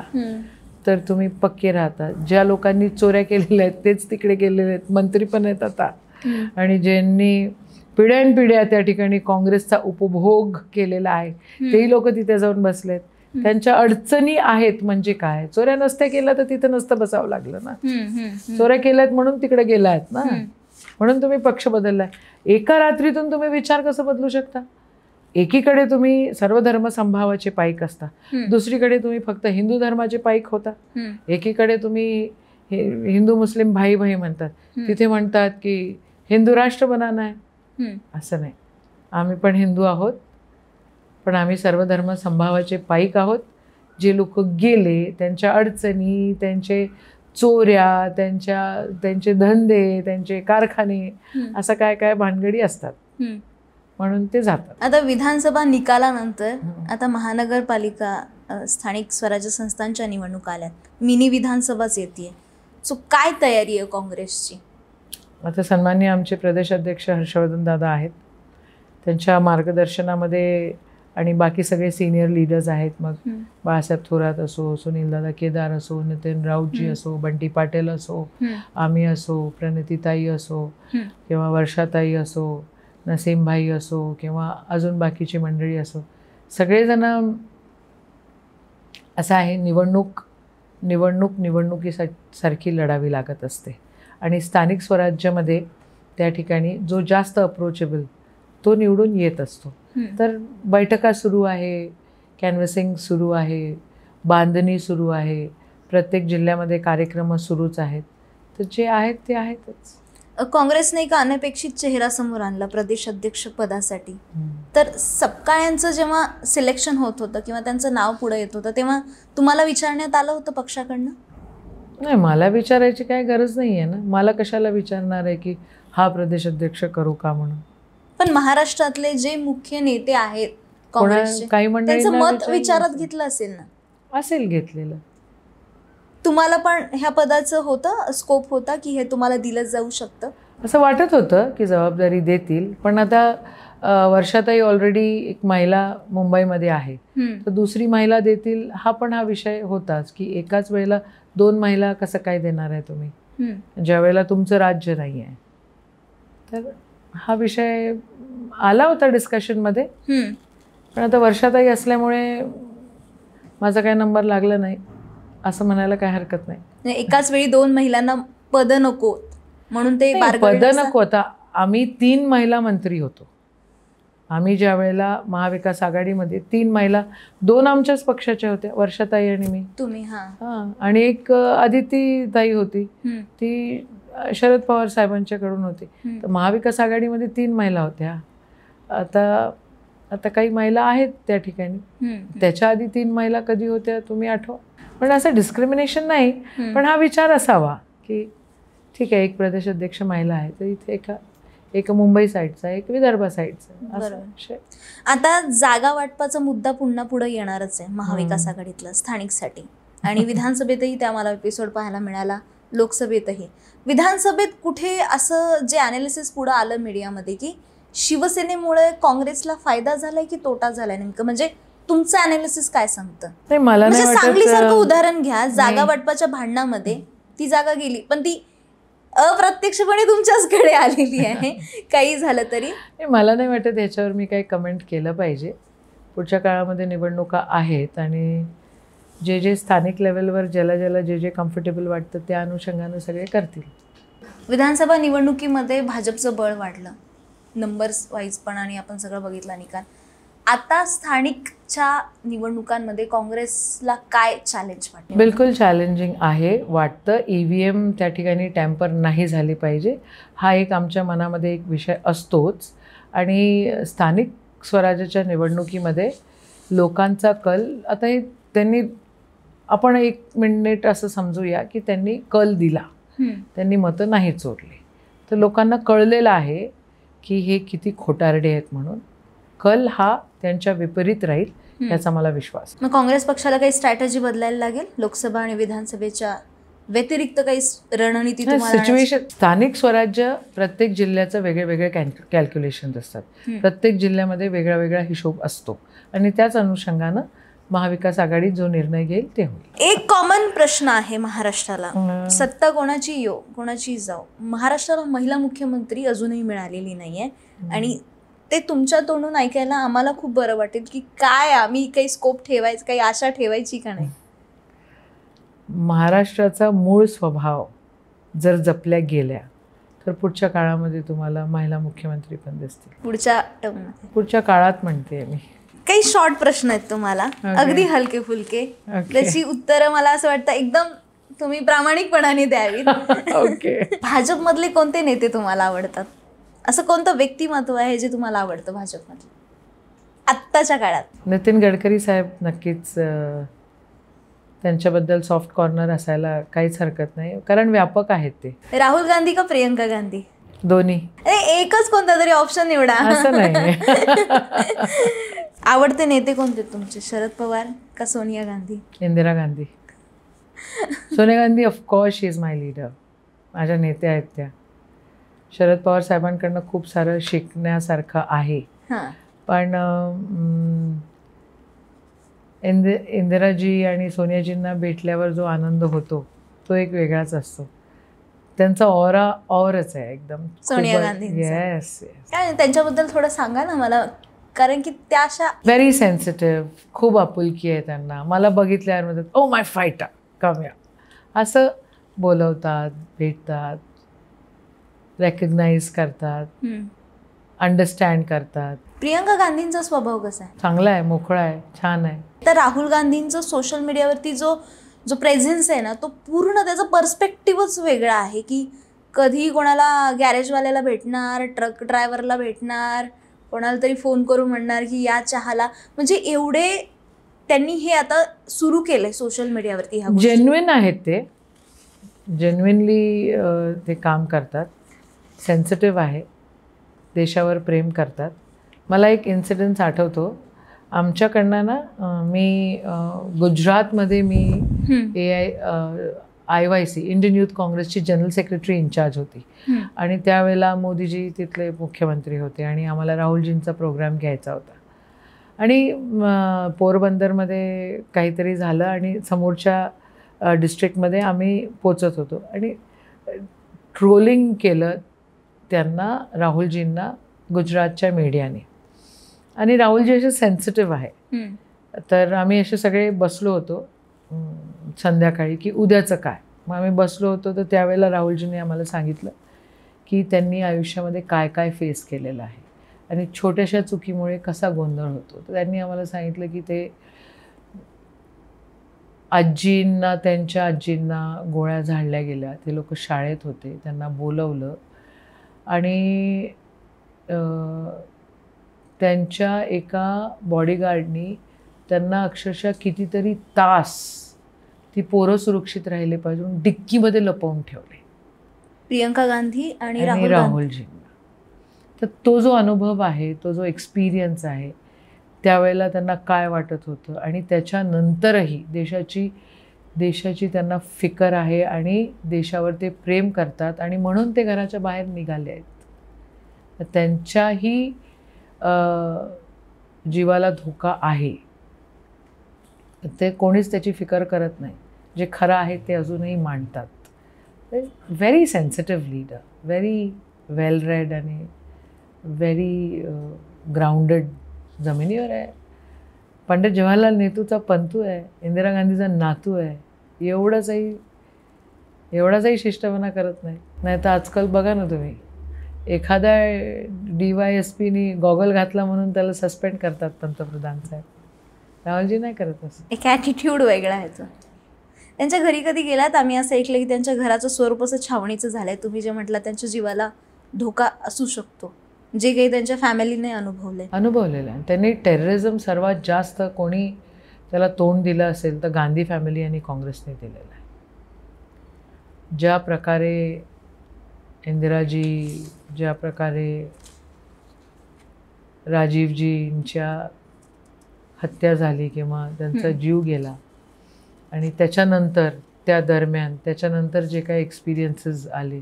S2: तर तुम्ही पक्के राहतात. ज्या लोकांनी चोऱ्या केलेल्या आहेत तेच तिकडे गेलेले आहेत, मंत्री पण आहेत आता, आणि ज्यांनी पिढ्यानपिढ्या त्या ठिकाणी काँग्रेसचा उपभोग केलेला आहे तेही लोक तिथे जाऊन बसलेत. त्यांच्या अडचणी आहेत. म्हणजे काय, चोऱ्या नसत्या केल्या तर तिथं नसतं बसावं लागलं ना. चोऱ्या केल्यात म्हणून तिकडे गेलात ना, म्हणून तुम्ही पक्ष बदललाय. एका रात्रीतून तुम्ही विचार कसं बदलू शकता? एकीकडे तुम्ही सर्व धर्म संभावाचे पाईक असता, दुसरीकडे तुम्ही फक्त हिंदू धर्माचे पाईक होता. एकीकडे तुम्ही हिंदू मुस्लिम भाई भाई म्हणतात, तिथे म्हणतात की हिंदू राष्ट्र बनाना आहे, असं नाही. आम्ही पण हिंदू आहोत, पण आम्ही सर्वधर्म समभावाचे पाईक आहोत. जे लोक गेले, त्यांच्या अडचणी, त्यांचे चोऱ्या, त्यांचे धंदे, त्यांचे कारखाने, असं काय काय भानगडी असतात, म्हणून ते जातात.
S1: आता विधानसभा निकालानंतर आता महानगरपालिका, स्थानिक स्वराज्य संस्थांच्या निवडणुका आल्यात, मिनी विधानसभाच येते. सो काय तयारी आहे काँग्रेसची?
S2: आता सन्माननीय आमचे प्रदेश अध्यक्ष हर्षवर्धन दादा आहेत, त्यांच्या मार्गदर्शनामध्ये आणि बाकी सगळे सिनियर लीडर्स आहेत. मग बाळासाहेब थोरात असो, सुनीलदादा केदार असो, नितीन राऊतजी असो, बंटी पाटील असो, आम्ही असो, प्रणितीताई असो, किंवा वर्षाताई असो, नसीमभाई असो, किंवा अजून बाकीची मंडळी असो, सगळेजण असं आहे, निवडणुकीसारखी लढावी लागत असते. आणि स्थानिक स्वराज्यामध्ये त्या ठिकाणी जो जास्त अप्रोचेबल तो निवडून येत असतो. तर बैठका सुरू आहे, कॅनव्हसिंग सुरू आहे, बांधणी सुरू आहे, प्रत्येक जिल्ह्यामध्ये कार्यक्रम सुरूच आहेत. तर जे आहेत ते आहेतच.
S1: काँग्रेसने एका अनपेक्षित चेहरा समोर आणला प्रदेश अध्यक्ष पदासाठी. तर सपकाळ्यांचं जेव्हा सिलेक्शन होत होतं किंवा त्यांचं नाव पुढे येत होतं, तेव्हा तुम्हाला विचारण्यात आलं होतं पक्षाकडनं?
S2: नाही, मला विचारायची काही गरज नाही आहे ना. मला कशाला विचारणार आहे की हा प्रदेश अध्यक्ष करू का म्हणून.
S1: पण महाराष्ट्रातले जे मुख्य नेते आहेत काँग्रेसचे,
S2: काही मंडळींना
S1: त्यांचं मत विचारात घेतलं असेल ना?
S2: असेल घेतलेलं.
S1: तुम्हाला पण ह्या पदाचं होतं, स्कोप होता की हे तुम्हाला दिलं जाऊ शकतं?
S2: असं वाटत होतं की जबाबदारी देतील, पण आता वर्षाताई ऑलरेडी एक महिला मुंबईमध्ये आहे, तर दुसरी महिला देतील हा विषय होताच की एकाच वेळेला 2 महिला कसं काय देणार आहे तुम्ही, ज्या वेळेला तुमचं राज्य नाही आहे. तर हा विषय आला होता डिस्कशनमध्ये, पण आता वर्षाताई असल्यामुळे माझा काय नंबर लागला नाही असं म्हणायला काय हरकत नाही.
S1: एकाच वेळी 2 महिलांना पद नको म्हणून ते
S2: पद नको. आता आम्ही 3 महिला मंत्री होतो. आम्ही ज्या वेळेला महाविकास आघाडीमध्ये 3 महिला, 2 आमच्याच पक्षाच्या होत्या, वर्षाताई आणि मी.
S1: तुम्ही?
S2: आणि एक आदिती ताई होती, ती शरद पवार साहेबांच्याकडून होती. तर महाविकास आघाडीमध्ये 3 महिला होत्या. आता काही महिला आहेत त्या ठिकाणी. त्याच्या आधी 3 महिला कधी होत्या तुम्ही आठवा. पण असं डिस्क्रिमिनेशन नाही, पण हा विचार असावा की ठीक आहे, एक प्रदेश अध्यक्ष महिला आहे, तर इथे एक मुंबई साईडचा, एक विदर्भ साईडचा असं.
S1: आता जागा वाटपाचा मुद्दा पुन्हा पुढे येणारच आहे महाविकास आघाडीतला स्थानिकसाठी, आणि विधानसभेतही त्या मला एपिसोड पाहायला मिळाला, लोकसभेतही. विधानसभेत कुठे असं जे अनालिसिस पुढे आलं मीडियामध्ये की शिवसेनेमुळे काँग्रेसला फायदा झालाय की तोटा झालाय नेमकं, म्हणजे तुमचं अनालिसिस काय सांगतं? म्हणजे सांगलीसारखं उदाहरण घ्या, जागा वाटपाच्या भांडणामध्ये ती जागा गेली, पण ती अप्रत्यक्षपणे तुमच्याचकडे आलेली आहे काही झालं तरी.
S2: मला नाही वाटत ह्याच्यावर मी काही कमेंट केलं पाहिजे. पुढच्या काळामध्ये निवडणुका आहेत आणि जे स्थानिक लेवलवर ज्याला जे कम्फर्टेबल वाटतं त्या अनुषंगानं सगळे करतील.
S1: विधानसभा निवडणुकीमध्ये भाजपचं बळ वाढलं, नंबर्स वाईज पण, आणि आपण सगळं बघितलं निकाल. आता स्थानिकच्या निवडणुकांमध्ये काँग्रेसला काय चॅलेंज वाटतं?
S2: बिलकुल चॅलेंजिंग आहे वाटतं. EVM त्या ठिकाणी टॅम्पर नाही झाली पाहिजे, हा एक आमच्या मनामध्ये एक विषय असतोच. आणि स्थानिक स्वराज्याच्या निवडणुकीमध्ये लोकांचा कल, आता हे त्यांनी, आपण 1 मिनिट असं समजूया की त्यांनी कल दिला, त्यांनी मतं नाही चोरली, तर लोकांना कळलेलं आहे की हे किती खोटारडे आहेत म्हणून. कल हा त्यांच्या विपरीत राहील याचा मला विश्वास.
S1: मग काँग्रेस पक्षाला काही स्ट्रॅटेजी बदलायला लागेल लोकसभा आणि विधानसभेच्या व्यतिरिक्त? काही रणनीती
S2: सिच्युएशन, स्थानिक स्वराज्य प्रत्येक जिल्ह्याचं वेगळे कॅल्क्युलेशन असतात, प्रत्येक जिल्ह्यामध्ये वेगळा हिशोब असतो, आणि त्याच अनुषंगानं महाविकास आघाडी जो निर्णय घेईल ते होईल.
S1: एक कॉमन प्रश्न आहे महाराष्ट्राला, सत्ता कोणाची येऊ कोणाची जाऊ, महाराष्ट्राला महिला मुख्यमंत्री अजूनही मिळालेली नाहीये, आणि ते तुमच्या तोंडून ऐकायला आम्हाला खूप बरं वाटेल की काय आम्ही काही स्कोप ठेवायचं, काही आशा ठेवायची का नाही?
S2: महाराष्ट्राचा मूळ स्वभाव जर जपल्या गेल्या तर पुढच्या काळामध्ये तुम्हाला महिला मुख्यमंत्री पण दिसतील. पुढच्या काळात म्हणते मी.
S1: काही शॉर्ट प्रश्न आहेत तुम्हाला, अगदी हलके फुलके, त्याची उत्तरं मला असं वाटतं एकदम तुम्ही प्रामाणिकपणाने द्यावी.
S2: ओके.
S1: भाजपमधले कोणते नेते तुम्हाला आवडतात? असं कोणतं व्यक्तिमत्व आहे जे तुम्हाला आवडतं भाजपमध्ये आत्ताच्या काळात?
S2: नितीन गडकरी साहेब नक्कीच, त्यांच्याबद्दल सॉफ्ट कॉर्नर असायला काहीच हरकत नाही, कारण व्यापक आहेत ते.
S1: राहुल गांधी का प्रियंका गांधी?
S2: दोन्ही.
S1: अरे एकच कोणता तरी ऑप्शन निवडा.
S2: असं नाही.
S1: आवडते नेते कोणते तुमचे, शरद पवार का Sonia Gandhi?
S2: Indira Gandhi. Sonia Gandhi of course she is my leader. माझ्या नेते आहेत त्या. शरद पवार साहेबांकडनं खूप सारं शिकण्यासारखं आहे. पण इंदिराजी आणि सोनियाजींना भेटल्यावर जो आनंद होतो तो एक वेगळाच असतो. त्यांचा ऑरच आहे एकदम.
S1: सोनिया गांधी.
S2: येस.
S1: काय त्यांच्याबद्दल थोडं सांगा ना मला, कारण की त्या अशा
S2: व्हेरी सेन्सिटिव्ह, खूप आपुलकी आहे त्यांना. मला बघितल्यावर म्हणतात ओ माय फायटर कम या, असं बोलवतात, भेटतात, रेकग्नाइज करतात, अंडरस्टँड करतात.
S1: प्रियंका गांधींचा स्वभाव कसा आहे?
S2: चांगला आहे, मोकळा आहे, छान आहे.
S1: तर राहुल गांधींचं सोशल मीडियावरती जो प्रेझेन्स आहे ना, तो पूर्ण त्याचा पर्स्पेक्टिव्हच वेगळा आहे. की कधी कोणाला गॅरेजवाल्याला भेटणार, ट्रक ड्रायव्हरला भेटणार, कोणाला तरी फोन करून म्हणणार की या चहाला. म्हणजे एवढे त्यांनी हे आता सुरू केलंय सोशल मीडियावरती. ह्या
S2: जेन्युइन आहेत ते, जेन्युइनली ते काम करतात, सेन्सिटिव्ह आहे, देशावर प्रेम करतात. मला एक इन्सिडेंट आठवतो. आमच्याकडनं ना, मी गुजरातमध्ये मी IYC इंडियन यूथ काँग्रेसची जनरल सेक्रेटरी इन्चार्ज होती. आणि त्यावेळेला मोदीजी तिथले मुख्यमंत्री होते आणि आम्हाला राहुलजींचा प्रोग्राम घ्यायचा होता. आणि पोरबंदरमध्ये काहीतरी झालं आणि समोरच्या डिस्ट्रिक्टमध्ये आम्ही पोचत होतो आणि ट्रोलिंग केलं त्यांना, राहुलजींना, गुजरातच्या मीडियाने. आणि राहुलजी असे सेन्सिटिव्ह आहे. तर आम्ही असे सगळे बसलो होतो संध्याकाळी की उद्याचं काय. मग आम्ही बसलो होतो तर त्यावेळेला राहुलजींनी आम्हाला सांगितलं की त्यांनी आयुष्यामध्ये काय काय फेस केलेलं आहे आणि छोट्याशा चुकीमुळे कसा गोंधळ होतो. तर त्यांनी आम्हाला सांगितलं की ते त्यांच्या आजींना गोळ्या झाडल्या गेल्या, ते लोक शाळेत होते, त्यांना बोलवलं आणि त्यांच्या एका बॉडीगार्डनी त्यांना अक्षरशः कितीतरी तास ती पोरं सुरक्षित राहिले पाहिजे डिक्कीमध्ये लपवून ठेवले.
S1: प्रियंका गांधी आणि
S2: राहुलजींना. तर तो जो अनुभव आहे, तो जो एक्सपिरियन्स आहे, त्यावेळेला त्यांना काय वाटत होतं आणि त्याच्यानंतरही देशाची त्यांना फिकर आहे आणि देशावर ते प्रेम करतात आणि म्हणून ते घराच्या बाहेर निघाले आहेत. तर त्यांच्याही जीवाला धोका आहे, ते कोणीच त्याची फिकर करत नाही. जे खरं आहे ते अजूनही मांडतात. Very sensitive leader, very well read आणि व्हेरी ग्राउंडेड. जमिनीवर आहे. पंडित जवाहरलाल नेहरूचा पंतू आहे, इंदिरा गांधीचा नातू आहे. एवढाचाही शिष्टपणा करत नाही. नाही तर आजकाल बघा ना तुम्ही, एखाद्या DYSPनी गॉगल घातला म्हणून त्याला सस्पेंड करतात पंतप्रधान साहेब. राहुलजी नाही करत असं.
S1: एक ॲटिट्यूड वेगळा आहे तो. त्यांच्या घरी कधी गेलात? आम्ही असं ऐकलं की त्यांच्या घराचं स्वरूप असं छावणीचं झालंय. तुम्ही जे म्हटलं त्यांच्या जीवाला धोका असू शकतो, जे काही त्यांच्या फॅमिलीने अनुभवलेलं आहे. त्यांनी टेररिझम सर्वात जास्त कोणी त्याला तोंड दिलं असेल तर गांधी फॅमिली आणि काँग्रेसने दिलेलं आहे. ज्या प्रकारे इंदिराजी, ज्या प्रकारे राजीवजींच्या हत्या झाली किंवा त्यांचा जीव गेला आणि त्याच्यानंतर त्याच्यानंतर जे काही एक्सपिरियन्सेस आले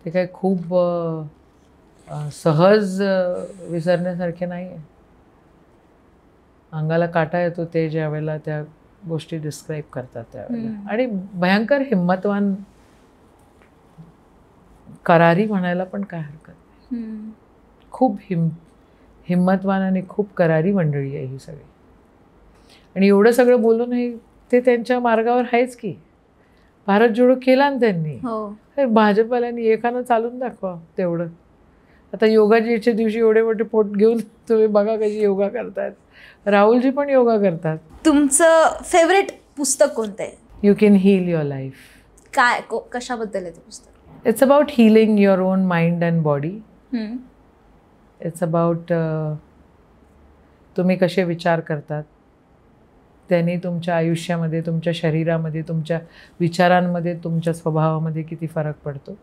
S1: ते काही खूप सहज विसरण्यासारखे नाही आहे. अंगाला काटा येतो ते ज्या वेळेला त्या गोष्टी डिस्क्राईब करतात त्यावेळेला. आणि भयंकर हिम्मतवान, करारी म्हणायला पण काय हरकत नाही. खूप हिम्मतवान आणि खूप करारी मंडळी आहे ही सगळी. आणि एवढं सगळं बोलूनही ते त्यांच्या मार्गावर आहेच की. भारत जोडो केला ना त्यांनी. भाजपवाल्यांनी एकानं चालून दाखवा तेवढं. आता योगाजीच्या दिवशी एवढे मोठे पोट घेऊन तुम्ही बघा कशी योगा करतायत. राहुलजी पण योगा करतात. तुमचं फेवरेट पुस्तक कोणतं आहे? You can heal your life. काय, कशाबद्दल आहे ते पुस्तक? It's about healing your own mind and body
S2: it's about तुम्ही कसे विचार करतात, त्यांनी तुमच्या आयुष्यामध्ये, तुमच्या शरीरामध्ये, तुमच्या विचारांमध्ये, तुमच्या स्वभावामध्ये किती फरक पडतो.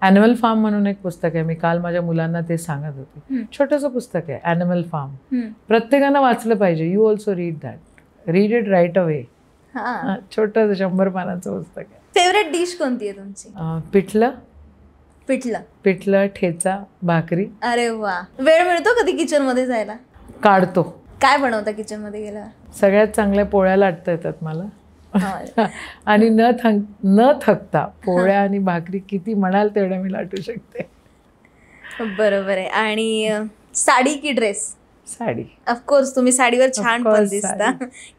S2: ॲनिमल फार्म म्हणून एक पुस्तक आहे, मी काल माझ्या मुलांना ते सांगत होते. छोटंसं पुस्तक आहे ॲनिमल फार्म. प्रत्येकानं वाचलं पाहिजे. You also read that, read it right away. छोटं 100 पानाचं पुस्तक आहे.
S1: फेवरेट डिश कोणती आहे तुमची?
S2: पिठलं.
S1: पिठलं
S2: पिठलं, ठेचा, भाकरी.
S1: अरे वा. वेळ मिळतो कधी किचन मध्ये जायला?
S2: काढतो.
S1: काय बनवता किचन मध्ये गेल्यावर?
S2: सगळ्यात चांगल्या पोळ्या लाटता येतात मला. आणि न थकता पोळ्या आणि भाकरी किती म्हणाल तेवढ्या मी लाटू शकते.
S1: बरोबर आहे. आणि साडी की ड्रेस?
S2: साडी.
S1: ऑफकोर्स तुम्ही साडीवर छान पण
S2: Of course,
S1: दिसता.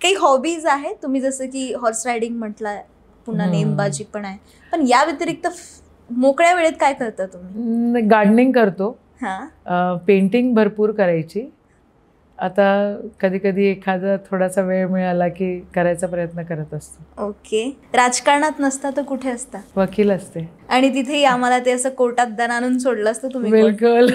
S1: काही हॉबीज आहे तुम्ही, जसं की हॉर्स रायडिंग म्हटलं, पुन्हा नेमबाजी पण आहे, पण या व्यतिरिक्त मोकळ्या वेळेत काय करता तुम्ही?
S2: गार्डनिंग करतो.
S1: हा.
S2: पेंटिंग भरपूर करायची. आता कधी कधी एखादा थोडासा वेळ मिळाला की करायचा प्रयत्न करत असतो.
S1: ओके. राजकारणात नसता तर कुठे असता?
S2: वकील असते.
S1: आणि तिथेही आम्हाला ते असं कोर्टात दण आणून सोडलं असतं तुम्ही.
S2: बिलकुल.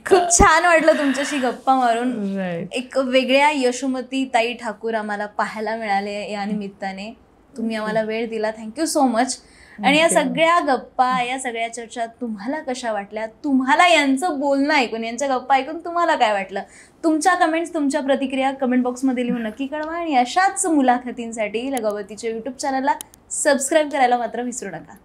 S1: खूप छान वाटलं तुमच्याशी गप्पा मारून.
S2: राईट.
S1: एक वेगळ्या यशोमती ताई ठाकूर आम्हाला पाहायला मिळाले या निमित्ताने. तुम्ही आम्हाला वेळ दिला, थँक्यू सो मच. आणि या सगळ्या गप्पा, या सगळ्या चर्चा तुम्हाला कशा वाटल्या? तुम्हाला यांचं बोलणं ऐकून, यांच्या गप्पा ऐकून तुम्हाला काय वाटलं? तुमच्या कमेंट्स, तुमच्या प्रतिक्रिया कमेंट बॉक्समध्ये लिहून नक्की कळवा. आणि अशाच मुलाखतींसाठी लगावतीच्या यूट्यूब चॅनलला सबस्क्राईब करायला मात्र विसरू नका.